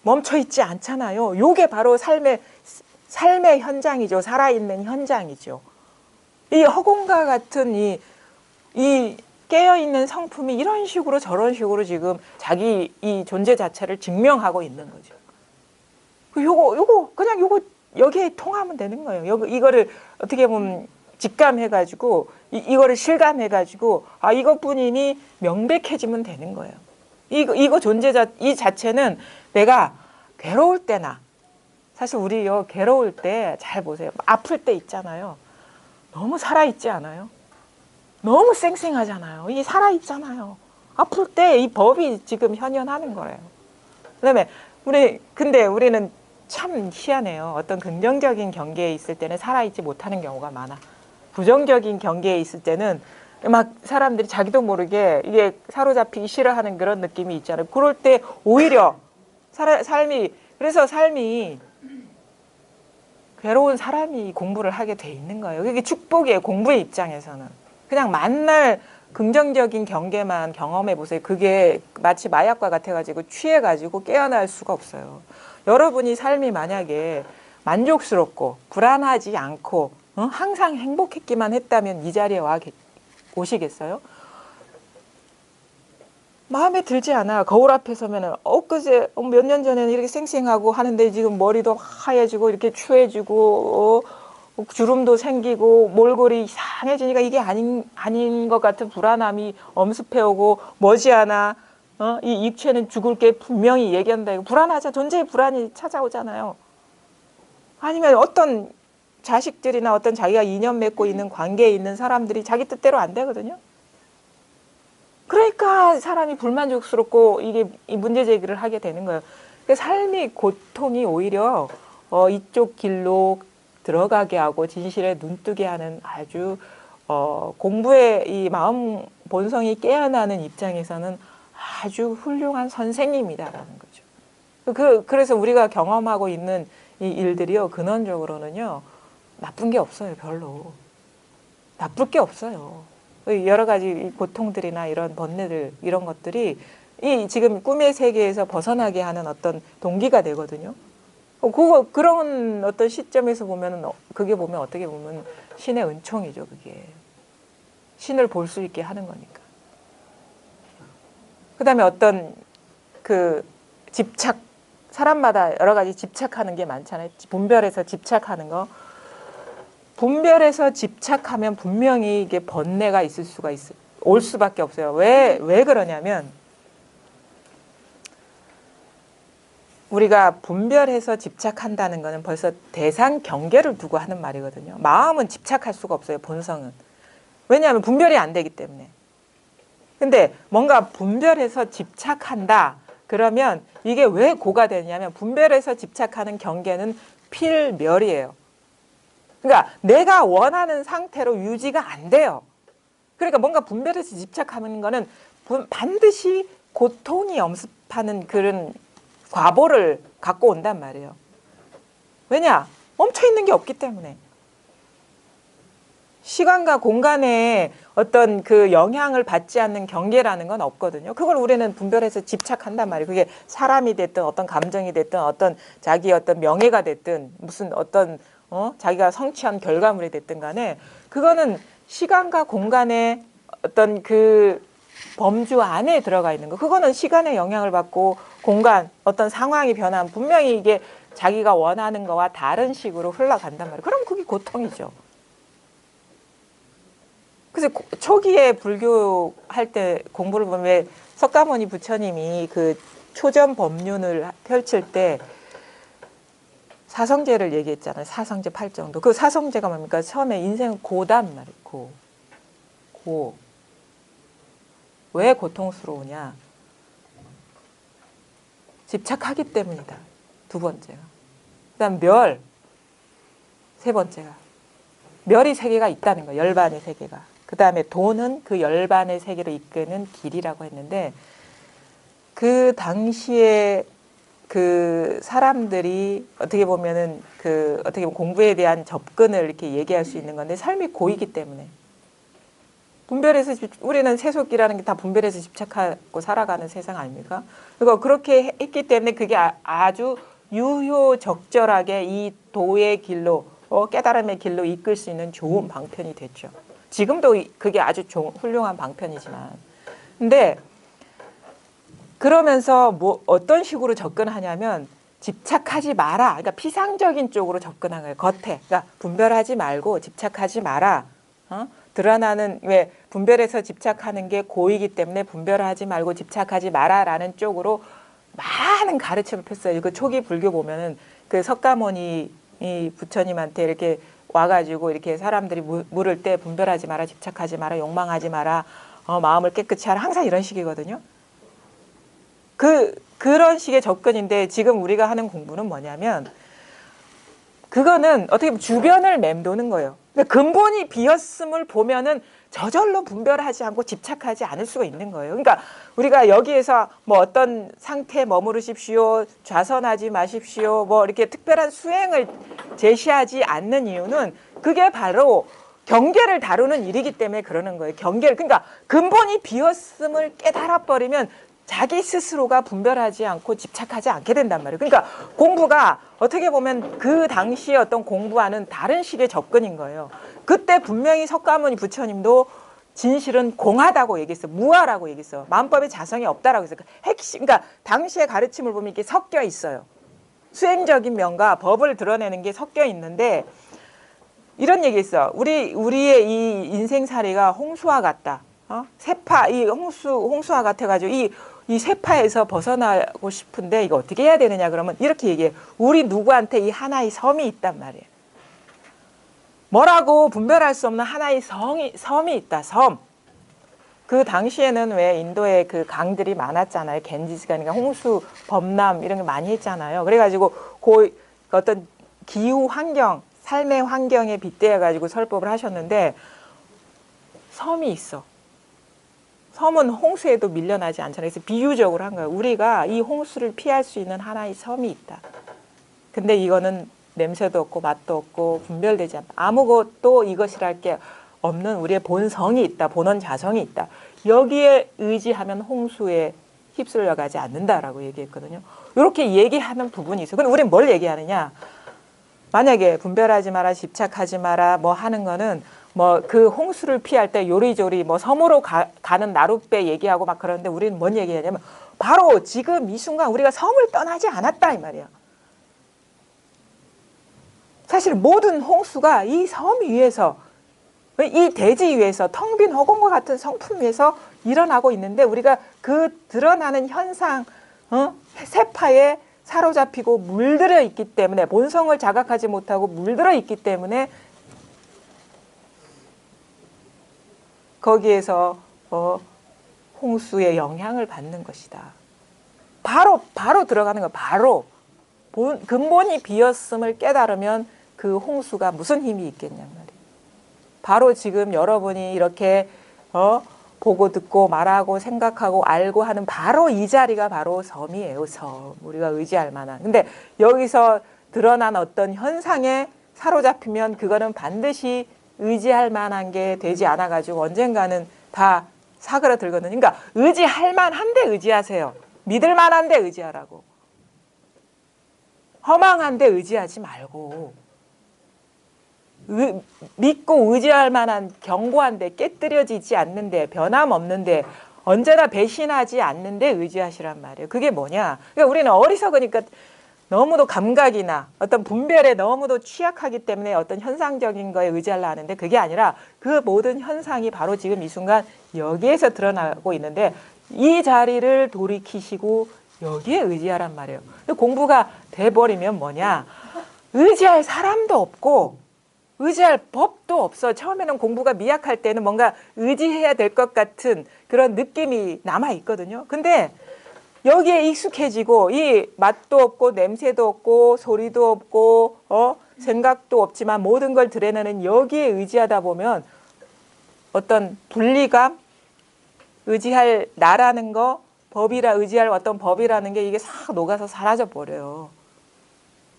멈춰있지 않잖아요. 요게 바로 삶의 현장이죠. 살아있는 현장이죠. 이 허공과 같은 이 깨어있는 성품이 이런 식으로 저런 식으로 지금 자기 이 존재 자체를 증명하고 있는 거죠. 그냥 요거 여기에 통하면 되는 거예요. 이거를 어떻게 보면 직감해가지고 이거를 실감해가지고 아 이것뿐이니 명백해지면 되는 거예요. 이거 이 자체는 내가 괴로울 때나 사실 우리요 괴로울 때 잘 보세요. 아플 때 있잖아요. 너무 살아있지 않아요? 너무 쌩쌩하잖아요. 이게 살아있잖아요. 아플 때 이 법이 지금 현현하는 거예요. 그다음에 근데 우리는 참 희한해요. 어떤 긍정적인 경계에 있을 때는 살아있지 못하는 경우가 많아. 부정적인 경계에 있을 때는 막 사람들이 자기도 모르게 이게 사로잡히기 싫어하는 그런 느낌이 있잖아요. 그럴 때 오히려 그래서 삶이 괴로운 사람이 공부를 하게 돼 있는 거예요. 이게 축복이에요. 공부의 입장에서는. 그냥 만날 긍정적인 경계만 경험해 보세요. 그게 마치 마약과 같아가지고 취해가지고 깨어날 수가 없어요. 여러분이 삶이 만약에 만족스럽고 불안하지 않고 항상 행복했기만 했다면 이 자리에 오시겠어요? 마음에 들지 않아. 거울 앞에 서면은 엊그제 몇 년 전에는 이렇게 쌩쌩하고 하는데 지금 머리도 하얘지고 이렇게 추해지고 주름도 생기고 몰골이 이상해지니까 이게 아닌 것 같은 불안함이 엄습해오고 머지않아 이 입체는 죽을 게 분명히 예견되고 불안하자 존재의 불안이 찾아오잖아요. 아니면 어떤 자식들이나 어떤 자기가 인연 맺고 있는 관계에 있는 사람들이 자기 뜻대로 안 되거든요. 그러니까 사람이 불만족스럽고 이게 문제 제기를 하게 되는 거예요. 그 삶이 고통이 오히려 이쪽 길로 들어가게 하고 진실에 눈뜨게 하는 아주 공부의 이 마음 본성이 깨어나는 입장에서는 아주 훌륭한 선생님이다라는 거죠. 그래서 우리가 경험하고 있는 이 일들이요, 근원적으로는요, 나쁜 게 없어요, 별로. 나쁠 게 없어요. 여러 가지 고통들이나 이런 번뇌들, 이런 것들이 이 지금 꿈의 세계에서 벗어나게 하는 어떤 동기가 되거든요. 그런 어떤 시점에서 보면은, 그게 보면 어떻게 보면 신의 은총이죠, 그게. 신을 볼 수 있게 하는 거니까. 그 다음에 어떤 그 집착, 사람마다 여러 가지 집착하는 게 많잖아요. 분별해서 집착하는 거. 분별해서 집착하면 분명히 이게 번뇌가 있을 수가 올 수밖에 없어요. 왜 그러냐면, 우리가 분별해서 집착한다는 거는 벌써 대상 경계를 두고 하는 말이거든요. 마음은 집착할 수가 없어요, 본성은. 왜냐하면 분별이 안 되기 때문에. 근데 뭔가 분별해서 집착한다. 그러면 이게 왜 고가 되냐면 분별해서 집착하는 경계는 필멸이에요. 그러니까 내가 원하는 상태로 유지가 안 돼요. 그러니까 뭔가 분별해서 집착하는 거는 반드시 고통이 엄습하는 그런 과보를 갖고 온단 말이에요. 왜냐? 멈춰 있는 게 없기 때문에. 시간과 공간에 어떤 그 영향을 받지 않는 경계라는 건 없거든요. 그걸 우리는 분별해서 집착한단 말이에요. 그게 사람이 됐든 어떤 감정이 됐든 어떤 자기 어떤 명예가 됐든 무슨 어떤 자기가 성취한 결과물이 됐든 간에 그거는 시간과 공간의 어떤 그 범주 안에 들어가 있는 거. 그거는 시간의 영향을 받고 공간, 어떤 상황이 변하면 분명히 이게 자기가 원하는 거와 다른 식으로 흘러간단 말이에요. 그럼 그게 고통이죠. 그래서 초기에 불교할 때 공부를 보면 왜 석가모니 부처님이 그 초전 법륜을 펼칠 때 사성제를 얘기했잖아요. 사성제 8정도. 그 사성제가 뭡니까? 처음에 인생은 고단 말이에요. 고. 왜 고통스러우냐? 집착하기 때문이다. 두 번째가. 그다음 멸. 세 번째가. 멸이 세계가 있다는 거예요. 열반의 세계가. 그 다음에 도는 그 열반의 세계로 이끄는 길이라고 했는데 그 당시에 그 사람들이 어떻게 보면은 어떻게 보면 공부에 대한 접근을 이렇게 얘기할 수 있는 건데 삶이 고이기 때문에 분별해서 우리는 세속이라는 게 다 분별해서 집착하고 살아가는 세상 아닙니까? 그리고 그렇게 했기 때문에 그게 아주 유효적절하게 이 도의 길로 깨달음의 길로 이끌 수 있는 좋은 방편이 됐죠. 지금도 그게 아주 훌륭한 방편이지만. 근데 그러면서 뭐 어떤 식으로 접근하냐면 집착하지 마라. 그러니까 피상적인 쪽으로 접근한 거예요. 겉에. 그러니까 분별하지 말고 집착하지 마라. 드러나는 왜 분별해서 집착하는 게 고이기 때문에 분별하지 말고 집착하지 마라라는 쪽으로 많은 가르침을 폈어요. 그 초기 불교 보면은 그 석가모니 이 부처님한테 이렇게 와가지고 이렇게 사람들이 물을 때 분별하지 마라, 집착하지 마라, 욕망하지 마라, 마음을 깨끗이 하라. 항상 이런 식이거든요. 그런 식의 접근인데 지금 우리가 하는 공부는 뭐냐면 그거는 어떻게 보면 주변을 맴도는 거예요. 근본이 비었음을 보면은 저절로 분별하지 않고 집착하지 않을 수가 있는 거예요. 그러니까 우리가 여기에서 뭐 어떤 상태에 머무르십시오, 좌선하지 마십시오, 뭐 이렇게 특별한 수행을 제시하지 않는 이유는 그게 바로 경계를 다루는 일이기 때문에 그러는 거예요. 경계를. 그러니까 근본이 비었음을 깨달아 버리면 자기 스스로가 분별하지 않고 집착하지 않게 된단 말이에요. 그러니까 공부가 어떻게 보면 그 당시에 어떤 공부와는 다른 식의 접근인 거예요. 그때 분명히 석가모니 부처님도 진실은 공하다고 얘기했어요. 무하라고 얘기했어요. 마음법에 자성이 없다라고 했어요. 핵심, 그러니까 당시의 가르침을 보면 이게 섞여 있어요. 수행적인 면과 법을 드러내는 게 섞여 있는데 이런 얘기했어요. 우리의 이 인생살이가 홍수와 같다. 세파, 이 홍수와 같아가지고 이 세파에서 벗어나고 싶은데 이거 어떻게 해야 되느냐 그러면 이렇게 얘기해요. 우리 누구한테 이 하나의 섬이 있단 말이에요. 뭐라고 분별할 수 없는 하나의 섬이 있다. 섬. 그 당시에는 왜 인도에 그 강들이 많았잖아요. 겐지스강이나 홍수, 범람 이런 게 많이 했잖아요. 그래가지고 그 어떤 기후 환경, 삶의 환경에 빗대어 가지고 설법을 하셨는데 섬이 있어. 섬은 홍수에도 밀려나지 않잖아요. 그래서 비유적으로 한 거예요. 우리가 이 홍수를 피할 수 있는 하나의 섬이 있다. 근데 이거는 냄새도 없고 맛도 없고 분별되지 않다. 아무것도 이것이랄 게 없는 우리의 본성이 있다. 본원 자성이 있다. 여기에 의지하면 홍수에 휩쓸려 가지 않는다라고 얘기했거든요. 이렇게 얘기하는 부분이 있어요. 근데 우리는 뭘 얘기하느냐. 만약에 분별하지 마라, 집착하지 마라 뭐 하는 거는 뭐 그 홍수를 피할 때 요리조리 뭐 섬으로 가는 나룻배 얘기하고 막 그러는데 우리는 뭔 얘기하냐면 바로 지금 이 순간 우리가 섬을 떠나지 않았다 이 말이야. 사실 모든 홍수가 이 섬 위에서 이 대지 위에서 텅 빈 허공과 같은 성품 위에서 일어나고 있는데 우리가 그 드러나는 현상 세파에 사로잡히고 물들어 있기 때문에 본성을 자각하지 못하고 물들어 있기 때문에 거기에서 홍수의 영향을 받는 것이다. 바로 들어가는 거야. 바로 근본이 비었음을 깨달으면 그 홍수가 무슨 힘이 있겠냐 말이에요. 바로 지금 여러분이 이렇게 보고 듣고 말하고 생각하고 알고 하는 바로 이 자리가 바로 섬이에요. 섬. 우리가 의지할 만한. 근데 여기서 드러난 어떤 현상에 사로잡히면 그거는 반드시 의지할 만한 게 되지 않아 가지고 언젠가는 다 사그라들거든요. 그러니까 의지할 만한데 의지하세요. 믿을 만한데 의지하라고. 허망한데 의지하지 말고 믿고 의지할 만한 견고한데 깨뜨려지지 않는데 변함없는데 언제나 배신하지 않는데 의지하시란 말이에요. 그게 뭐냐. 그러니까 우리는 어리석으니까 너무도 감각이나 어떤 분별에 너무도 취약하기 때문에 어떤 현상적인 거에 의지하려 하는데 그게 아니라 그 모든 현상이 바로 지금 이 순간 여기에서 드러나고 있는데 이 자리를 돌이키시고 여기에 의지하란 말이에요. 공부가 돼버리면 뭐냐. 의지할 사람도 없고 의지할 법도 없어. 처음에는 공부가 미약할 때는 뭔가 의지해야 될 것 같은 그런 느낌이 남아있거든요. 근데 여기에 익숙해지고 이 맛도 없고 냄새도 없고 소리도 없고 생각도 없지만 모든 걸 드러내는 여기에 의지하다 보면 어떤 분리감, 의지할 나라는 거, 법이라 의지할 어떤 법이라는 게 이게 싹 녹아서 사라져 버려요.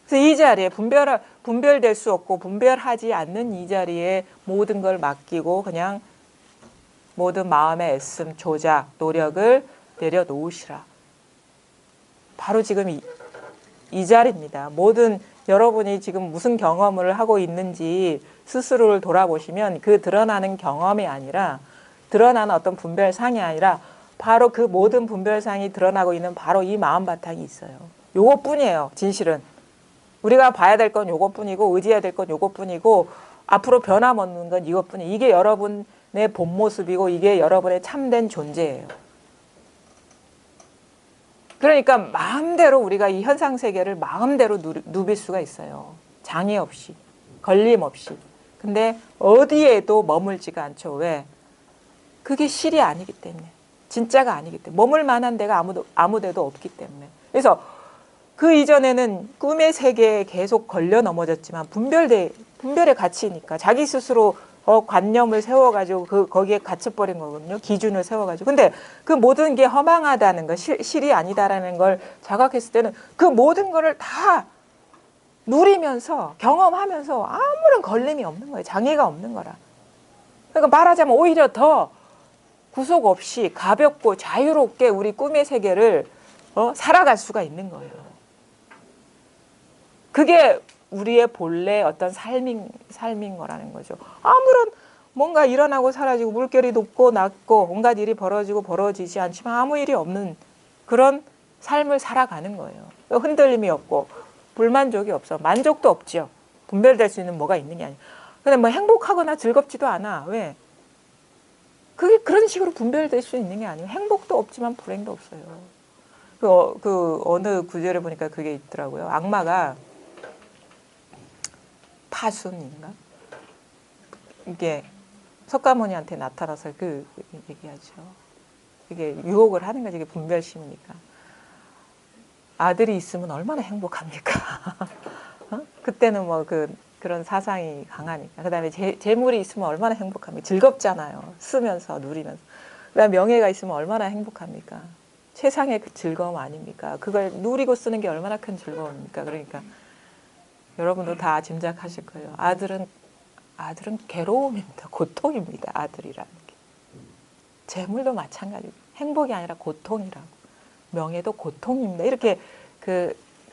그래서 이 자리에 분별될 수 없고 분별하지 않는 이 자리에 모든 걸 맡기고 그냥 모든 마음의 애씀, 조작, 노력을 내려놓으시라. 바로 지금 이 자리입니다. 모든 여러분이 지금 무슨 경험을 하고 있는지 스스로를 돌아보시면 그 드러나는 경험이 아니라 드러나는 어떤 분별상이 아니라 바로 그 모든 분별상이 드러나고 있는 바로 이 마음 바탕이 있어요. 요것뿐이에요. 진실은. 우리가 봐야 될 건 요것뿐이고 의지해야 될 건 요것뿐이고 앞으로 변함없는 건 이것뿐이에요. 이게 여러분의 본 모습이고 이게 여러분의 참된 존재예요. 그러니까 마음대로 우리가 이 현상세계를 마음대로 누빌 수가 있어요. 장애 없이, 걸림 없이. 근데 어디에도 머물지가 않죠. 왜? 그게 실이 아니기 때문에. 진짜가 아니기 때문에. 머물 만한 데가 아무 데도 없기 때문에. 그래서 그 이전에는 꿈의 세계에 계속 걸려 넘어졌지만 분별의 가치니까 자기 스스로 관념을 세워가지고 거기에 갇혀버린 거거든요. 기준을 세워가지고. 근데 그 모든 게 허망하다는 거, 실이 아니다라는 걸 자각했을 때는 그 모든 거를 다 누리면서 경험하면서 아무런 걸림이 없는 거예요. 장애가 없는 거라. 그러니까 말하자면 오히려 더 구속 없이 가볍고 자유롭게 우리 꿈의 세계를 살아갈 수가 있는 거예요. 그게 우리의 본래 어떤 삶인 거라는 거죠. 아무런 뭔가 일어나고 사라지고 물결이 높고 낮고 온갖 일이 벌어지지 않지만 아무 일이 없는 그런 삶을 살아가는 거예요. 흔들림이 없고 불만족이 없어. 만족도 없죠. 분별될 수 있는 뭐가 있는 게 아니에요. 근데 뭐 행복하거나 즐겁지도 않아. 왜? 그게 그런 식으로 분별될 수 있는 게 아니에요. 행복도 없지만 불행도 없어요. 그 어느 구절에 보니까 그게 있더라고요. 악마가 파순인가? 이게 석가모니한테 나타나서 그 얘기하죠. 이게 유혹을 하는 거지. 이게 분별심이니까. 아들이 있으면 얼마나 행복합니까? 어? 그때는 뭐 그런 사상이 강하니까. 그다음에 재물이 있으면 얼마나 행복합니까? 즐겁잖아요. 쓰면서 누리면서. 그다음에 명예가 있으면 얼마나 행복합니까? 최상의 그 즐거움 아닙니까? 그걸 누리고 쓰는 게 얼마나 큰 즐거움입니까? 그러니까 여러분도 다 짐작하실 거예요. 아들은 괴로움입니다. 고통입니다. 아들이라는 게. 재물도 마찬가지고 행복이 아니라 고통이라고. 명예도 고통입니다. 이렇게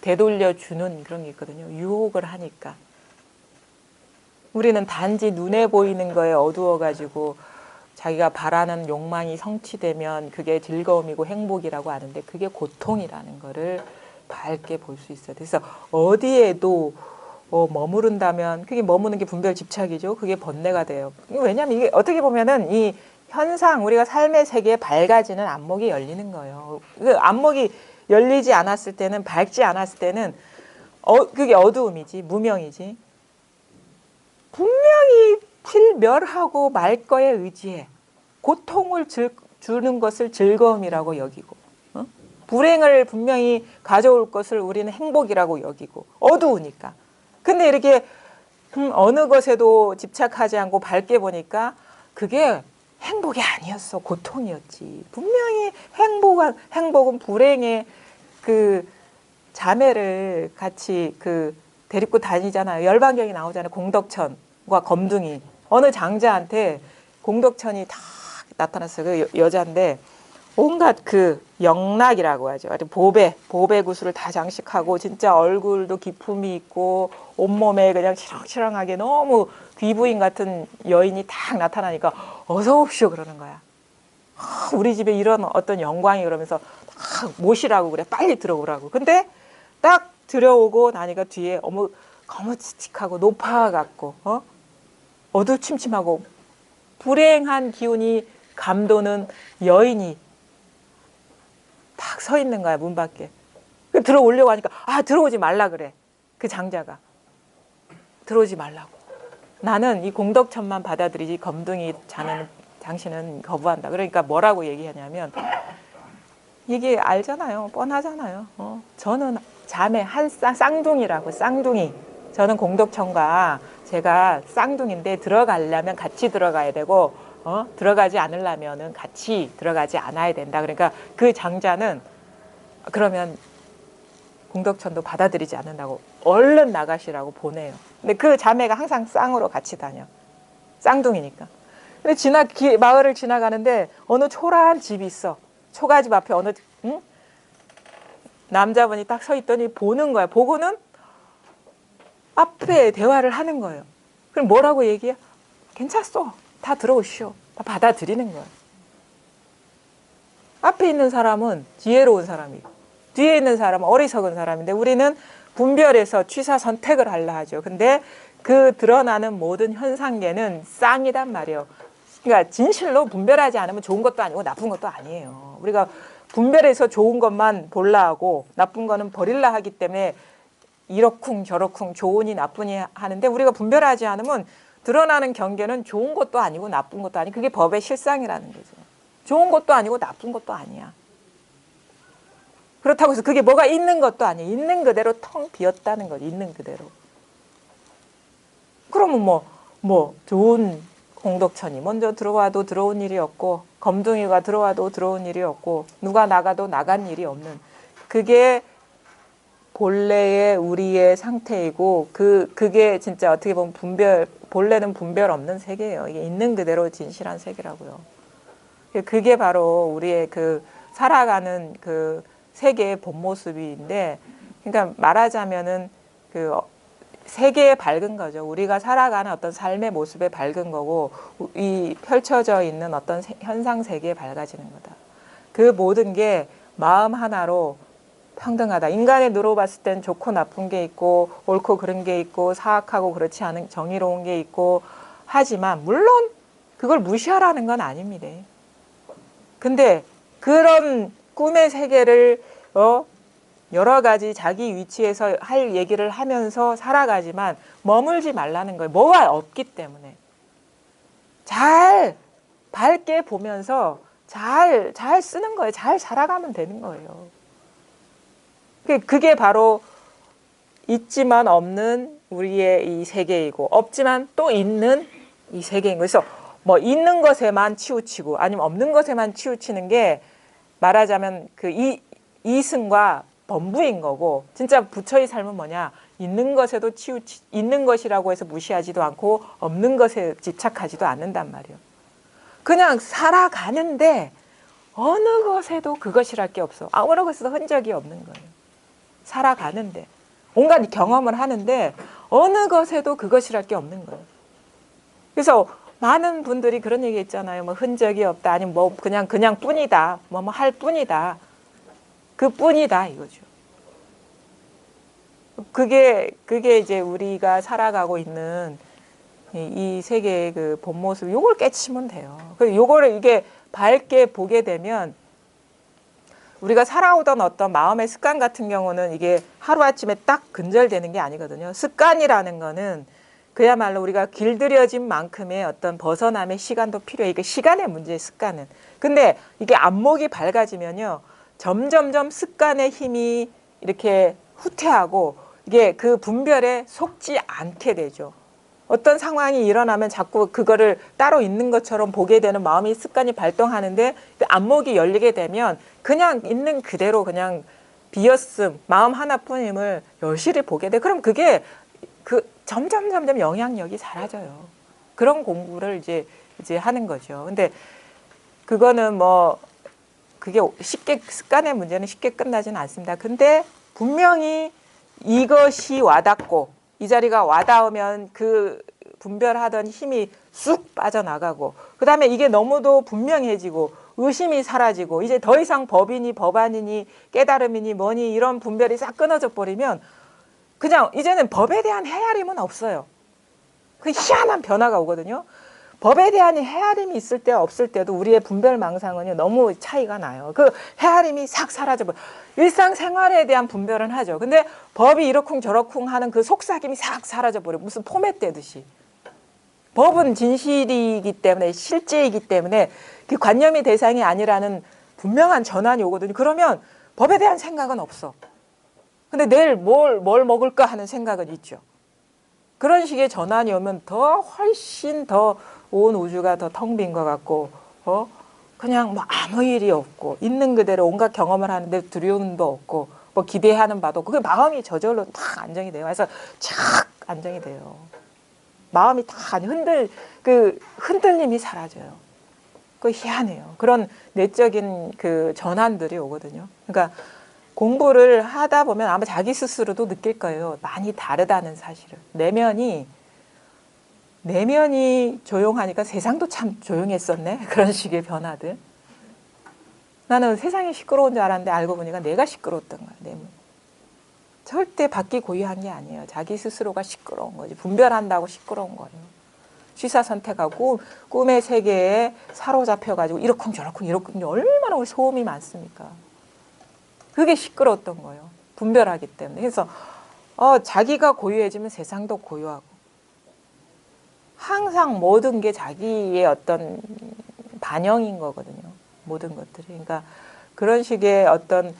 되돌려 주는 그런 게 있거든요. 유혹을 하니까. 우리는 단지 눈에 보이는 거에 어두워가지고 자기가 바라는 욕망이 성취되면 그게 즐거움이고 행복이라고 아는데 그게 고통이라는 거를 밝게 볼 수 있어요. 그래서 어디에도 머무른다면 그게 머무는 게 분별 집착이죠. 그게 번뇌가 돼요. 왜냐하면 이게 어떻게 보면은 이 현상 우리가 삶의 세계에 밝아지는 안목이 열리는 거예요. 그 안목이 열리지 않았을 때는 밝지 않았을 때는 그게 어두움이지 무명이지. 분명히 필멸하고 말 거에 의지해. 고통을 주는 것을 즐거움이라고 여기고 불행을 분명히 가져올 것을 우리는 행복이라고 여기고 어두우니까. 근데 이렇게 어느 것에도 집착하지 않고 밝게 보니까 그게 행복이 아니었어. 고통이었지. 분명히 행복은 불행의 그 자매를 같이 데리고 다니잖아요. 열반경이 나오잖아요. 공덕천과 검둥이. 어느 장자한테 공덕천이 다 나타났어요. 그 여자인데 온갖 영락이라고 하죠. 보배 구슬을 다 장식하고 진짜 얼굴도 기품이 있고 온몸에 그냥 치렁치렁하게 너무 귀부인 같은 여인이 딱 나타나니까 어서 옵시오 그러는 거야. 우리 집에 이런 어떤 영광이 그러면서 모시라고 그래. 빨리 들어오라고. 근데 딱 들어오고 나니까 뒤에 거무치틱하고 높아갖고 어두침침하고 불행한 기운이 감도는 여인이 딱 서 있는 거야. 문 밖에. 들어오려고 하니까 들어오지 말라 그래. 그 장자가. 들어오지 말라고. 나는 이 공덕천만 받아들이지 검둥이 당신은 거부한다. 그러니까 뭐라고 얘기하냐면 이게 알잖아요. 뻔하잖아요. 저는 자매 쌍둥이라고. 쌍둥이. 저는 공덕천과 제가 쌍둥이인데 들어가려면 같이 들어가야 되고 들어가지 않으려면은 같이 들어가지 않아야 된다. 그러니까 그 장자는 그러면 공덕천도 받아들이지 않는다고 얼른 나가시라고 보내요. 근데 그 자매가 항상 쌍으로 같이 다녀. 쌍둥이니까. 근데 마을을 지나가는데 어느 초라한 집이 있어. 초가집 앞에 남자분이 딱 서 있더니 보는 거야. 보고는 앞에 대화를 하는 거예요. 그럼 뭐라고 얘기해? 괜찮소. 다 들어오시오. 다 받아들이는 거야. 앞에 있는 사람은 지혜로운 사람이고 뒤에 있는 사람은 어리석은 사람인데 우리는 분별해서 취사 선택을 하려 하죠. 근데 그 드러나는 모든 현상계는 쌍이란 말이에요. 그러니까 진실로 분별하지 않으면 좋은 것도 아니고 나쁜 것도 아니에요. 우리가 분별해서 좋은 것만 볼라 하고 나쁜 거는 버릴라 하기 때문에 이러쿵 저러쿵 좋으니 나쁘니 하는데 우리가 분별하지 않으면 드러나는 경계는 좋은 것도 아니고 나쁜 것도 아니고 그게 법의 실상이라는 거죠. 좋은 것도 아니고 나쁜 것도 아니야. 그렇다고 해서 그게 뭐가 있는 것도 아니에요. 있는 그대로 텅 비었다는 거죠. 있는 그대로. 그러면 좋은 공덕천이 먼저 들어와도 들어온 일이 없고 검둥이가 들어와도 들어온 일이 없고 누가 나가도 나간 일이 없는 그게 본래의 우리의 상태이고 그게 진짜 어떻게 보면 본래는 분별 없는 세계예요. 이게 있는 그대로 진실한 세계라고요. 그게 바로 우리의 살아가는 세계의 본 모습인데, 그러니까 말하자면은 세계에 밝은 거죠. 우리가 살아가는 어떤 삶의 모습에 밝은 거고, 이 펼쳐져 있는 어떤 현상 세계에 밝아지는 거다. 그 모든 게 마음 하나로 평등하다. 인간의 눈으로 봤을 땐 좋고 나쁜 게 있고, 옳고 그른 게 있고, 사악하고 그렇지 않은 정의로운 게 있고, 하지만, 물론 그걸 무시하라는 건 아닙니다. 근데 그런 꿈의 세계를 여러 가지 자기 위치에서 할 얘기를 하면서 살아가지만 머물지 말라는 거예요. 뭐가 없기 때문에. 잘 밝게 보면서 잘 쓰는 거예요. 잘 살아가면 되는 거예요. 그게 바로 있지만 없는 우리의 이 세계이고 없지만 또 있는 이 세계인 거예요. 그래서 뭐 있는 것에만 치우치고 아니면 없는 것에만 치우치는 게 말하자면 그 이승과 범부인 거고 진짜 부처의 삶은 뭐냐? 있는 것에도 있는 것이라고 해서 무시하지도 않고 없는 것에 집착하지도 않는단 말이에요. 그냥 살아가는데 어느 것에도 그것이랄 게 없어. 아무런 것에도 흔적이 없는 거예요. 살아가는데 온갖 경험을 하는데 어느 것에도 그것이랄 게 없는 거예요. 그래서 많은 분들이 그런 얘기 있잖아요. 뭐 흔적이 없다. 아니면 뭐 그냥 뿐이다. 뭐 할 뿐이다. 그 뿐이다 이거죠. 그게 이제 우리가 살아가고 있는 이 세계의 그 본 모습, 요걸 깨치면 돼요. 그 요거를 이게 밝게 보게 되면 우리가 살아오던 어떤 마음의 습관 같은 경우는 이게 하루아침에 딱 근절되는 게 아니거든요. 습관이라는 거는 그야말로 우리가 길들여진 만큼의 어떤 벗어남의 시간도 필요해. 이게 시간의 문제의 습관은. 근데 이게 안목이 밝아지면요. 점점점 습관의 힘이 이렇게 후퇴하고 이게 그 분별에 속지 않게 되죠. 어떤 상황이 일어나면 자꾸 그거를 따로 있는 것처럼 보게 되는 마음이 습관이 발동하는데 그 안목이 열리게 되면 그냥 있는 그대로 그냥 비었음, 마음 하나뿐임을 여실히 보게 돼. 그럼 그게 그 점점 영향력이 사라져요. 그런 공부를 이제 하는 거죠. 근데 그거는 뭐 그게 쉽게 습관의 문제는 쉽게 끝나지는 않습니다. 근데 분명히 이것이 와닿고 이 자리가 와닿으면 그 분별하던 힘이 쑥 빠져나가고 그 다음에 이게 너무도 분명해지고 의심이 사라지고 이제 더 이상 법이니 법안이니 깨달음이니 뭐니 이런 분별이 싹 끊어져 버리면 그냥 이제는 법에 대한 헤아림은 없어요. 그 희한한 변화가 오거든요. 법에 대한 헤아림이 있을 때 없을 때도 우리의 분별망상은요 너무 차이가 나요. 그 헤아림이 싹 사라져버려. 일상생활에 대한 분별은 하죠. 근데 법이 이러쿵 저러쿵 하는 그 속삭임이 싹 사라져버려. 무슨 포맷되듯이. 법은 진실이기 때문에 실제이기 때문에 그 관념이 대상이 아니라는 분명한 전환이 오거든요. 그러면 법에 대한 생각은 없어. 근데 내일 뭘 먹을까 하는 생각은 있죠. 그런 식의 전환이 오면 더 훨씬 더 온 우주가 더 텅 빈 것 같고 그냥 뭐 아무 일이 없고 있는 그대로 온갖 경험을 하는데 두려움도 없고 뭐 기대하는 바도 없고 그 마음이 저절로 탁 안정이 돼요. 그래서 착 안정이 돼요. 마음이 다 흔들림이 사라져요. 그 희한해요. 그런 내적인 그 전환들이 오거든요. 그러니까 공부를 하다 보면 아마 자기 스스로도 느낄 거예요. 많이 다르다는 사실을. 내면이 조용하니까 세상도 참 조용했었네. 그런 식의 변화들. 나는 세상이 시끄러운 줄 알았는데 알고 보니까 내가 시끄러웠던 거야. 내면. 절대 밖이 고유한 게 아니에요. 자기 스스로가 시끄러운 거지. 분별한다고 시끄러운 거예요. 취사선택하고 꿈의 세계에 사로잡혀가지고 이러쿵 저러쿵 얼마나 우리 소음이 많습니까. 그게 시끄러웠던 거예요. 분별하기 때문에. 그래서 자기가 고유해지면 세상도 고유하고 항상 모든 게 자기의 어떤 반영인 거거든요. 모든 것들이. 그러니까 그런 식의 어떤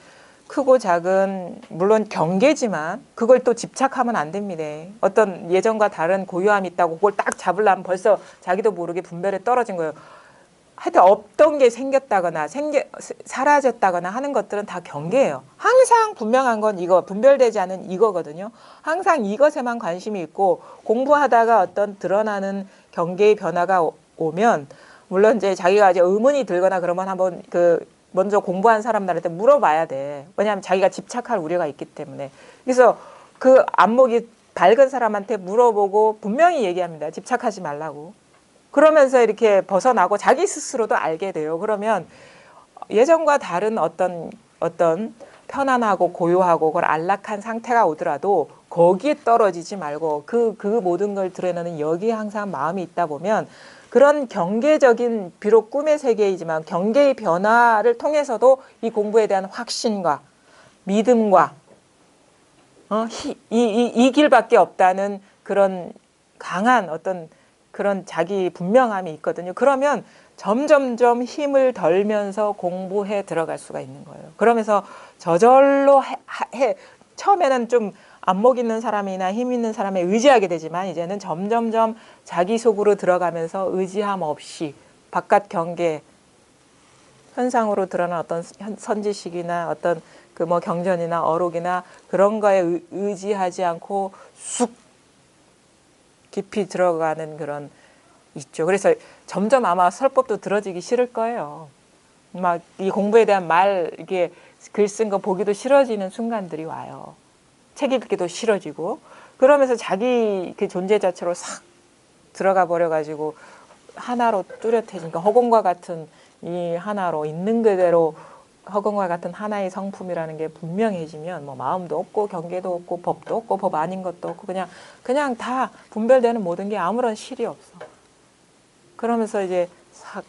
크고 작은 물론 경계지만 그걸 또 집착하면 안 됩니다. 어떤 예전과 다른 고유함이 있다고 그걸 딱 잡으려면 벌써 자기도 모르게 분별에 떨어진 거예요. 하여튼 없던 게 생겼다거나 사라졌다거나 하는 것들은 다 경계예요. 항상 분명한 건 이거, 분별되지 않은 이거거든요. 항상 이것에만 관심이 있고 공부하다가 어떤 드러나는 경계의 변화가 오면 물론 이제 자기가 이제 의문이 들거나 그러면 한번 먼저 공부한 사람들한테 물어봐야 돼. 왜냐하면 자기가 집착할 우려가 있기 때문에. 그래서 그 안목이 밝은 사람한테 물어보고 분명히 얘기합니다. 집착하지 말라고. 그러면서 이렇게 벗어나고 자기 스스로도 알게 돼요. 그러면 예전과 다른 어떤 편안하고 고요하고 그걸 안락한 상태가 오더라도 거기에 떨어지지 말고 그 모든 걸 드러내는 여기에 항상 마음이 있다 보면 그런 경계적인 비록 꿈의 세계이지만 경계의 변화를 통해서도 이 공부에 대한 확신과 믿음과 이 길밖에 없다는 그런 강한 어떤 그런 자기 분명함이 있거든요. 그러면 점점점 힘을 덜면서 공부해 들어갈 수가 있는 거예요. 그러면서 저절로 처음에는 좀 안목 있는 사람이나 힘 있는 사람에 의지하게 되지만 이제는 점점점 자기 속으로 들어가면서 의지함 없이 바깥 경계 현상으로 드러난 어떤 선지식이나 어떤 그 뭐 경전이나 어록이나 그런 거에 의지하지 않고 쑥 깊이 들어가는 그런 있죠. 그래서 점점 아마 설법도 들어지기 싫을 거예요. 막 이 공부에 대한 말 이게 글 쓴 거 보기도 싫어지는 순간들이 와요. 책 읽기도 싫어지고 그러면서 자기 그 존재 자체로 싹 들어가 버려 가지고 하나로 뚜렷해지니까 허공과 같은 이 하나로 있는 그대로 허공과 같은 하나의 성품이라는 게 분명해지면 뭐 마음도 없고 경계도 없고 법도 없고 법 아닌 것도 없고 그냥 다 분별되는 모든 게 아무런 실이 없어. 그러면서 이제 싹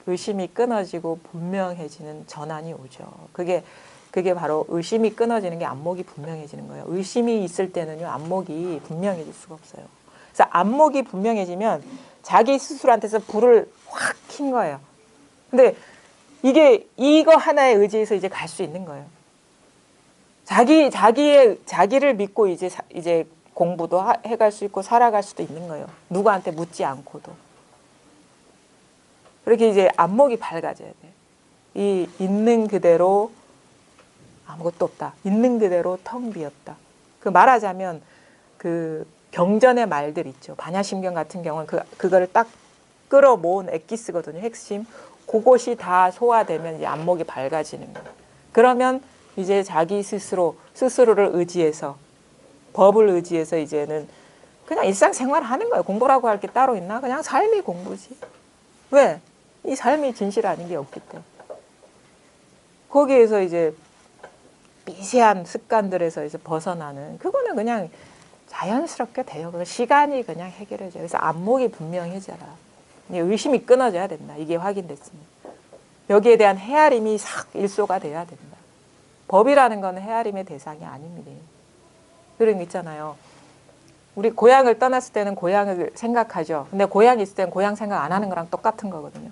의심이 끊어지고 분명해지는 전환이 오죠. 그게 바로 의심이 끊어지는 게 안목이 분명해지는 거예요. 의심이 있을 때는요, 안목이 분명해질 수가 없어요. 그래서 안목이 분명해지면 자기 스스로한테서 불을 확 킨 거예요. 근데 이거 하나에 의지해서 이제 갈 수 있는 거예요. 자기를 믿고 이제 공부도 해갈 수 있고 살아갈 수도 있는 거예요. 누구한테 묻지 않고도. 그렇게 이제 안목이 밝아져야 돼. 이 있는 그대로 아무것도 없다. 있는 그대로 텅 비었다. 그 말하자면 그 경전의 말들 있죠. 반야심경 같은 경우는 그거를 딱 끌어모은 엑기스거든요. 핵심. 그것이 다 소화되면 이제 안목이 밝아지는 거예요. 그러면 이제 자기 스스로를 의지해서 법을 의지해서 이제는 그냥 일상생활 하는 거예요. 공부라고 할 게 따로 있나? 그냥 삶이 공부지. 왜? 이 삶이 진실 아닌 게 없기 때문에. 거기에서 이제 미세한 습관들에서 이제 벗어나는 그거는 그냥 자연스럽게 돼요. 시간이 그냥 해결해줘요. 그래서 안목이 분명해져라. 의심이 끊어져야 된다. 이게 확인됐습니다. 여기에 대한 헤아림이 싹 일소가 돼야 된다. 법이라는 건 헤아림의 대상이 아닙니다. 그런 거 있잖아요. 우리 고향을 떠났을 때는 고향을 생각하죠. 근데 고향이 있을 때는 고향 생각 안 하는 거랑 똑같은 거거든요.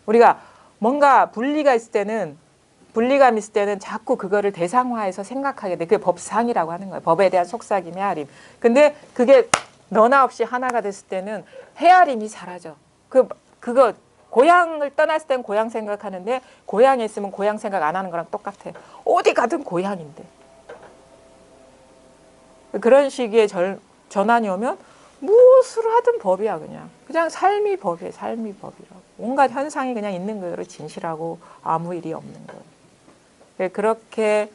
우리가 뭔가 분리감 있을 때는 자꾸 그거를 대상화해서 생각하게 돼. 그게 법상이라고 하는 거예요. 법에 대한 속삭임, 헤아림. 근데 그게 너나 없이 하나가 됐을 때는 헤아림이 사라져. 그거 고향을 떠났을 때는 고향 생각하는데 고향에 있으면 고향 생각 안 하는 거랑 똑같아. 어디 가든 고향인데. 그런 시기에 전환이 오면 무엇을 하든 법이야 그냥. 그냥 삶이 법이에요. 삶이 법이라고. 온갖 현상이 그냥 있는 그대로 진실하고 아무 일이 없는 거예요. 그렇게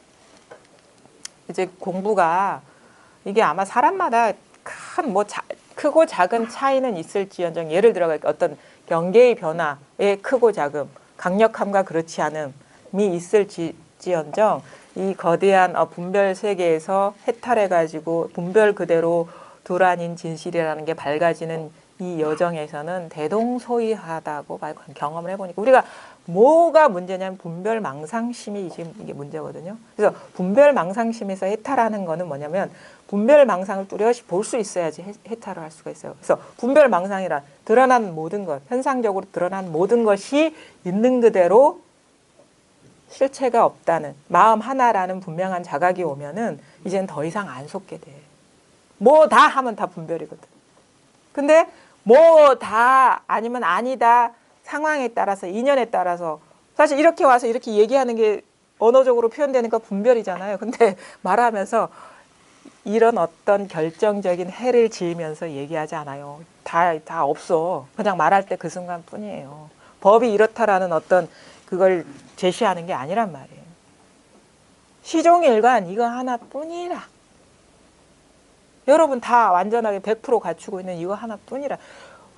이제 공부가 이게 아마 사람마다 큰 크고 작은 차이는 있을지언정 예를 들어 어떤 경계의 변화의 크고 작음, 강력함과 그렇지 않음이 있을지언정 이 거대한 분별 세계에서 해탈해가지고 분별 그대로 둘 아닌 진실이라는 게 밝아지는 이 여정에서는 대동소이하다고 경험을 해보니까 우리가 뭐가 문제냐면 분별망상심이 지금 이게 문제거든요. 그래서 분별망상심에서 해탈하는 거는 뭐냐면 분별망상을 뚜렷이 볼 수 있어야지 해탈을 할 수가 있어요. 그래서 분별망상이란 드러난 모든 것, 현상적으로 드러난 모든 것이 있는 그대로 실체가 없다는 마음 하나라는 분명한 자각이 오면은 이제는 더 이상 안 속게 돼. 뭐 다 하면 다 분별이거든. 근데 뭐 다 아니면 아니다 상황에 따라서 인연에 따라서 사실 이렇게 와서 이렇게 얘기하는 게 언어적으로 표현되는 거 분별이잖아요. 근데 말하면서 이런 어떤 결정적인 해를 지으면서 얘기하지 않아요. 다 없어. 그냥 말할 때 그 순간뿐이에요. 법이 이렇다라는 어떤 그걸 제시하는 게 아니란 말이에요. 시종일관 이거 하나뿐이라. 여러분 다 완전하게 100% 갖추고 있는 이거 하나뿐이라.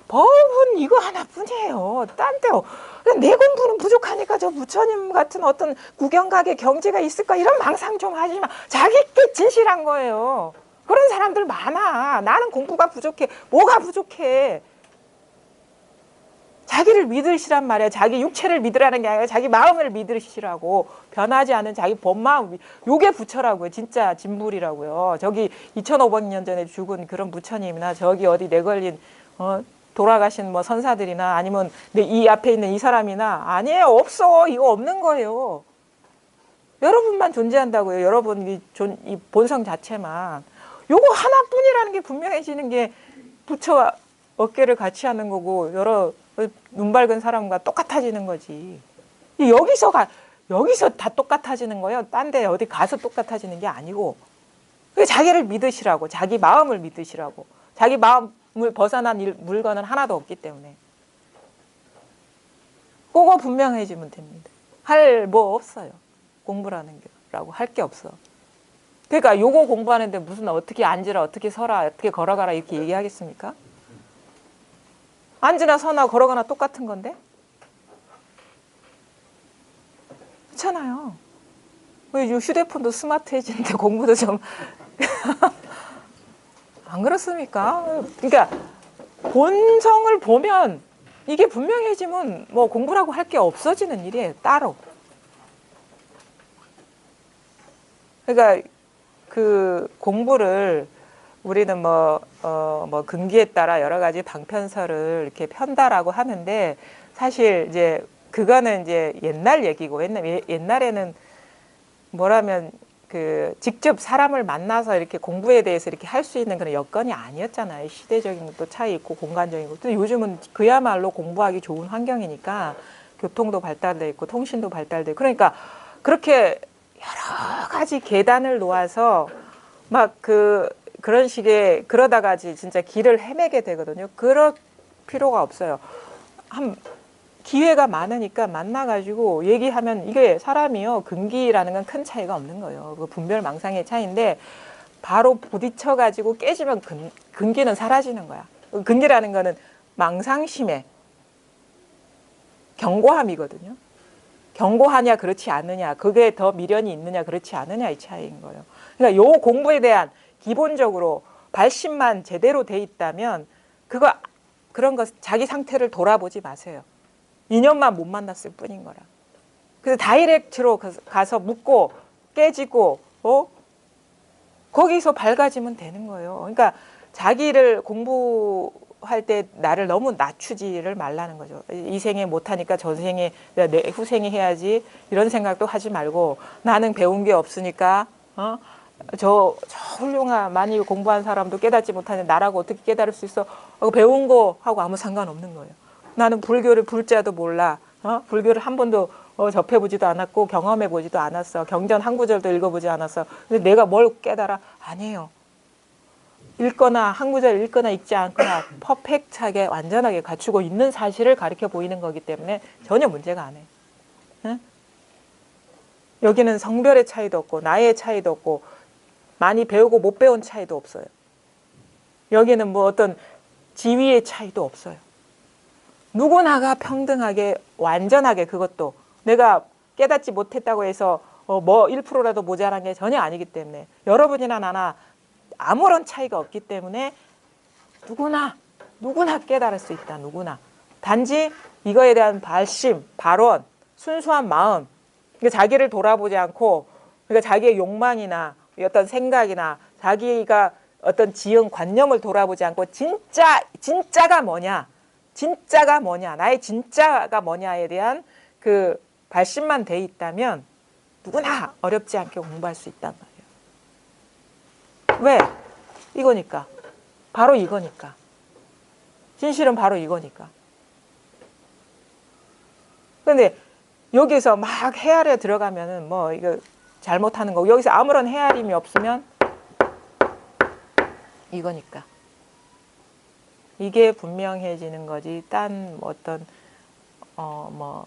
법은 이거 하나뿐이에요. 딴 데요. 내 공부는 부족하니까 저 부처님 같은 어떤 구경각의 경지가 있을까 이런 망상 좀 하지 마. 자기께 진실한 거예요. 그런 사람들 많아. 나는 공부가 부족해. 뭐가 부족해. 자기를 믿으시란 말이야. 자기 육체를 믿으라는 게 아니라 자기 마음을 믿으시라고. 변하지 않은 자기 본마음, 요게 부처라고요. 진짜 진불이라고요. 저기 2500년 전에 죽은 그런 부처님이나 저기 어디 내걸린 돌아가신 뭐 선사들이나 아니면 이 앞에 있는 이 사람이나 아니에요. 없어. 이거 없는 거예요. 여러분만 존재한다고요. 여러분 이 본성 자체만. 요거 하나뿐이라는 게 분명해지는 게 부처와 어깨를 같이 하는 거고 여러 눈 밝은 사람과 똑같아지는 거지. 여기서 다 똑같아지는 거예요. 딴 데 어디 가서 똑같아지는 게 아니고. 자기를 믿으시라고. 자기 마음을 믿으시라고. 자기 마음을 벗어난 물건은 하나도 없기 때문에. 그거 분명해지면 됩니다. 할 뭐 없어요. 공부라는 게라고 할 게 없어. 그러니까 요거 공부하는데 무슨 어떻게 앉으라, 어떻게 서라, 어떻게 걸어가라 이렇게 얘기하겠습니까? 앉으나 서나 걸어가나 똑같은 건데? 그렇잖아요. 휴대폰도 스마트해지는데 공부도 좀 안 그렇습니까? 그러니까 본성을 보면 이게 분명해지면 뭐 공부라고 할 게 없어지는 일이에요. 따로. 그러니까 그 공부를 우리는 뭐 근기에 따라 여러 가지 방편서를 이렇게 편다라고 하는데 사실 이제 그거는 이제 옛날 얘기고 옛날에는 뭐라면 그 직접 사람을 만나서 이렇게 공부에 대해서 이렇게 할 수 있는 그런 여건이 아니었잖아요. 시대적인 것도 차이 있고 공간적인 것도. 요즘은 그야말로 공부하기 좋은 환경이니까 교통도 발달돼 있고 통신도 발달돼. 그러니까 그렇게 여러 가지 계단을 놓아서 막 그런 식의 그러다가 진짜 길을 헤매게 되거든요. 그럴 필요가 없어요. 기회가 많으니까 만나가지고 얘기하면 이게 사람이요. 근기라는 건 큰 차이가 없는 거예요. 그 분별망상의 차이인데 바로 부딪혀가지고 깨지면 근기는 사라지는 거야. 근기라는 거는 망상심의 견고함이거든요. 견고하냐 그렇지 않느냐, 그게 더 미련이 있느냐 그렇지 않느냐 이 차이인 거예요. 그러니까 요 공부에 대한 기본적으로 발심만 제대로 돼 있다면 그런 거 자기 상태를 돌아보지 마세요. 인연만 못 만났을 뿐인 거라. 그래서 다이렉트로 가서 묻고 깨지고 거기서 밝아지면 되는 거예요. 그러니까 자기를 공부할 때 나를 너무 낮추지를 말라는 거죠. 이 생에 못하니까 저 생에 내 후생에 해야지 이런 생각도 하지 말고 나는 배운 게 없으니까 저 훌륭한 많이 공부한 사람도 깨닫지 못하는 나라고 어떻게 깨달을 수 있어? 배운 거 하고 아무 상관없는 거예요. 나는 불교를 불자도 몰라. 불교를 한 번도 접해보지도 않았고 경험해보지도 않았어. 경전 한 구절도 읽어보지 않았어. 근데 내가 뭘 깨달아? 아니에요. 읽거나 한 구절 읽거나 읽지 않거나 퍼펙트하게 완전하게 갖추고 있는 사실을 가르쳐 보이는 거기 때문에 전혀 문제가 안 해요. 응? 여기는 성별의 차이도 없고 나이의 차이도 없고 많이 배우고 못 배운 차이도 없어요. 여기는 뭐 어떤 지위의 차이도 없어요. 누구나가 평등하게 완전하게 그것도 내가 깨닫지 못했다고 해서 뭐 1%라도 모자란 게 전혀 아니기 때문에 여러분이나 나나 아무런 차이가 없기 때문에 누구나 깨달을 수 있다. 누구나. 단지 이거에 대한 발심, 발언, 순수한 마음, 그러니까 자기를 돌아보지 않고 그러니까 자기의 욕망이나 어떤 생각이나 자기가 어떤 지은 관념을 돌아보지 않고 진짜가 뭐냐, 나의 진짜가 뭐냐에 대한 그 발심만 돼 있다면 누구나 어렵지 않게 공부할 수 있단 말이에요. 왜? 이거니까. 바로 이거니까. 진실은 바로 이거니까. 근데 여기서 막 헤아려 들어가면은 뭐 이거 잘못하는 거고 여기서 아무런 헤아림이 없으면 이거니까. 이게 분명해지는 거지. 딴 어떤 뭐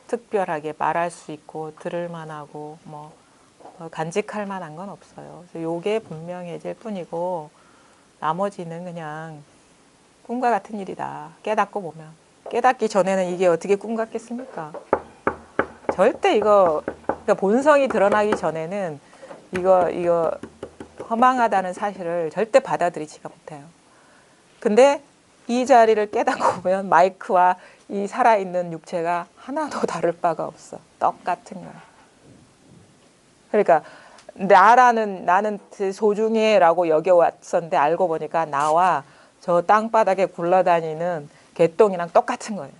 특별하게 말할 수 있고 들을 만하고 뭐 간직할 만한 건 없어요. 그래서 요게 분명해질 뿐이고 나머지는 그냥 꿈과 같은 일이다. 깨닫고 보면. 깨닫기 전에는 이게 어떻게 꿈 같겠습니까? 절대 그러니까 본성이 드러나기 전에는 이거 허망하다는 사실을 절대 받아들이지가 못해요. 근데 이 자리를 깨닫고 보면 마이크와 이 살아있는 육체가 하나도 다를 바가 없어. 똑같은 거야. 그러니까 나는 소중해라고 여겨왔었는데 알고 보니까 나와 저 땅바닥에 굴러다니는 개똥이랑 똑같은 거예요.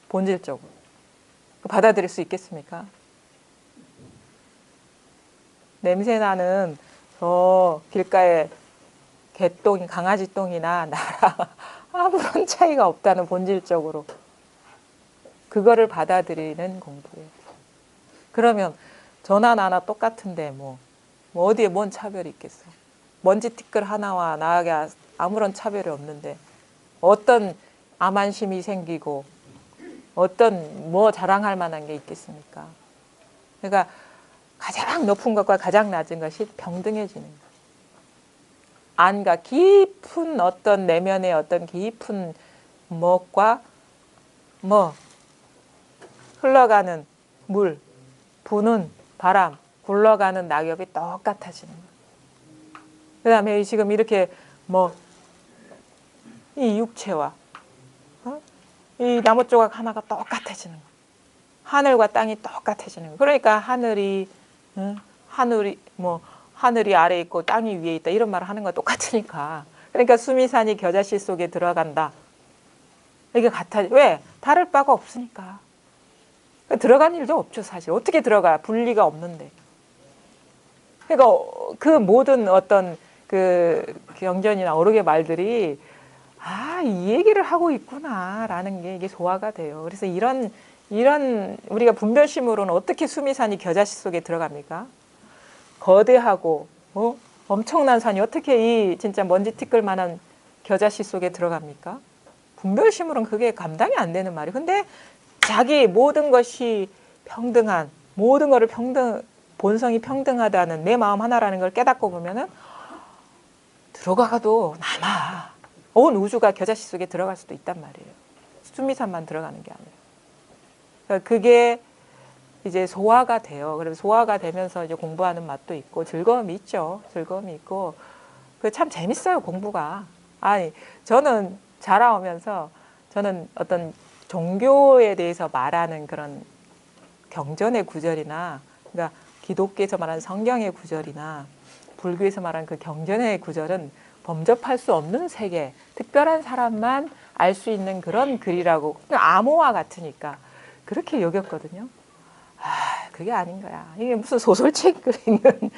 본질적으로. 받아들일 수 있겠습니까? 냄새나는 저 길가에 개똥이 강아지 똥이나 나랑 아무런 차이가 없다는 본질적으로 그거를 받아들이는 공부예요. 그러면 저나 나나 똑같은데 뭐 어디에 뭔 차별이 있겠어. 먼지 티끌 하나와 나에게 아무런 차별이 없는데 어떤 암안심이 생기고 어떤 뭐 자랑할 만한 게 있겠습니까? 그러니까 가장 높은 것과 가장 낮은 것이 평등해지는 거예요. 안과 깊은 어떤 내면의 어떤 깊은 뭐과 뭐 흘러가는 물, 부는 바람, 굴러가는 낙엽이 똑같아지는 거예요. 그 다음에 지금 이렇게 뭐 이 육체와 이 나무 조각 하나가 똑같아지는 거예요. 하늘과 땅이 똑같아지는 거예요. 그러니까 하늘이 하늘이 아래에 있고 땅이 위에 있다 이런 말을 하는 거 똑같으니까. 그러니까 수미산이 겨자씨 속에 들어간다. 이게 같아. 왜? 다를 바가 없으니까. 들어간 일도 없죠, 사실. 어떻게 들어가? 분리가 없는데. 그러니까 그 모든 어떤 그 경전이나 어록의 말들이 이 얘기를 하고 있구나라는 게 이게 소화가 돼요. 그래서 이런 우리가 분별심으로는 어떻게 수미산이 겨자씨 속에 들어갑니까? 거대하고 엄청난 산이 어떻게 이 진짜 먼지 티끌만한 겨자씨 속에 들어갑니까? 분별심으로는 그게 감당이 안 되는 말이에요. 근데 자기 모든 것이 평등한 모든 거를 본성이 평등하다는 내 마음 하나라는 걸 깨닫고 보면은 들어가도 남아. 온 우주가 겨자씨 속에 들어갈 수도 있단 말이에요. 수미산만 들어가는 게 아니라. 그러니까 그게 이제 소화가 돼요. 그래서 소화가 되면서 이제 공부하는 맛도 있고 즐거움이 있죠. 즐거움이 있고 그 참 재밌어요, 공부가. 아니, 저는 자라오면서 저는 어떤 종교에 대해서 말하는 그런 경전의 구절이나 그러니까 기독교에서 말하는 성경의 구절이나 불교에서 말하는 그 경전의 구절은 범접할 수 없는 세계, 특별한 사람만 알 수 있는 그런 글이라고 암호화 같으니까 그렇게 여겼거든요. 그게 아닌 거야. 이게 무슨 소설책 읽는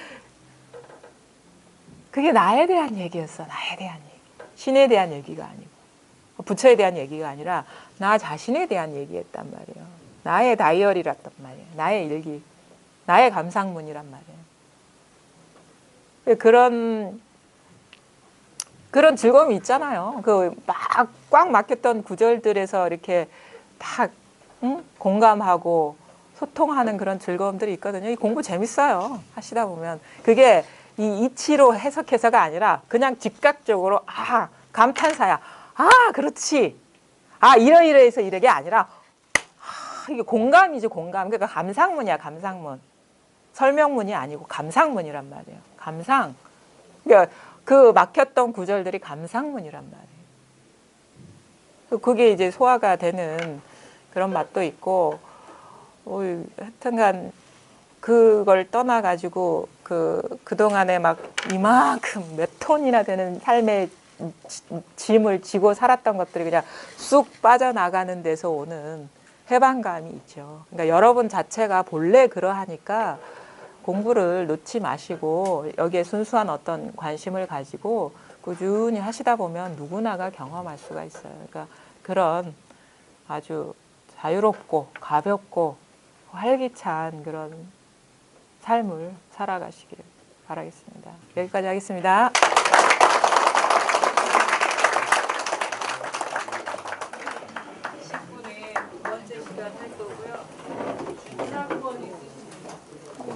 그게 나에 대한 얘기였어. 나에 대한 얘기. 신에 대한 얘기가 아니고 부처에 대한 얘기가 아니라 나 자신에 대한 얘기였단 말이에요. 나의 다이어리랬단 말이에요. 나의 일기, 나의 감상문이란 말이에요. 그런 즐거움이 있잖아요. 그 막 꽉 막혔던 구절들에서 이렇게 딱 공감하고 소통하는 그런 즐거움들이 있거든요. 이 공부 재밌어요. 하시다 보면 그게 이 이치로 해석해서가 아니라 그냥 즉각적으로 감탄사야. 그렇지. 이러이러해서 이러게 아니라 이게 공감이죠, 공감. 그러니까 감상문이야, 감상문. 설명문이 아니고 감상문이란 말이에요. 감상. 그러니까 그 막혔던 구절들이 감상문이란 말이에요. 그게 이제 소화가 되는 그런 맛도 있고, 하여튼간 그걸 떠나가지고 그동안에 막 이만큼 몇 톤이나 되는 삶의 짐을 지고 살았던 것들이 그냥 쑥 빠져나가는 데서 오는 해방감이 있죠. 그러니까 여러분 자체가 본래 그러하니까 공부를 놓지 마시고 여기에 순수한 어떤 관심을 가지고 꾸준히 하시다 보면 누구나가 경험할 수가 있어요. 그러니까 그런 아주 자유롭고 가볍고 활기찬 그런 삶을 살아가시길 바라겠습니다. 여기까지 하겠습니다.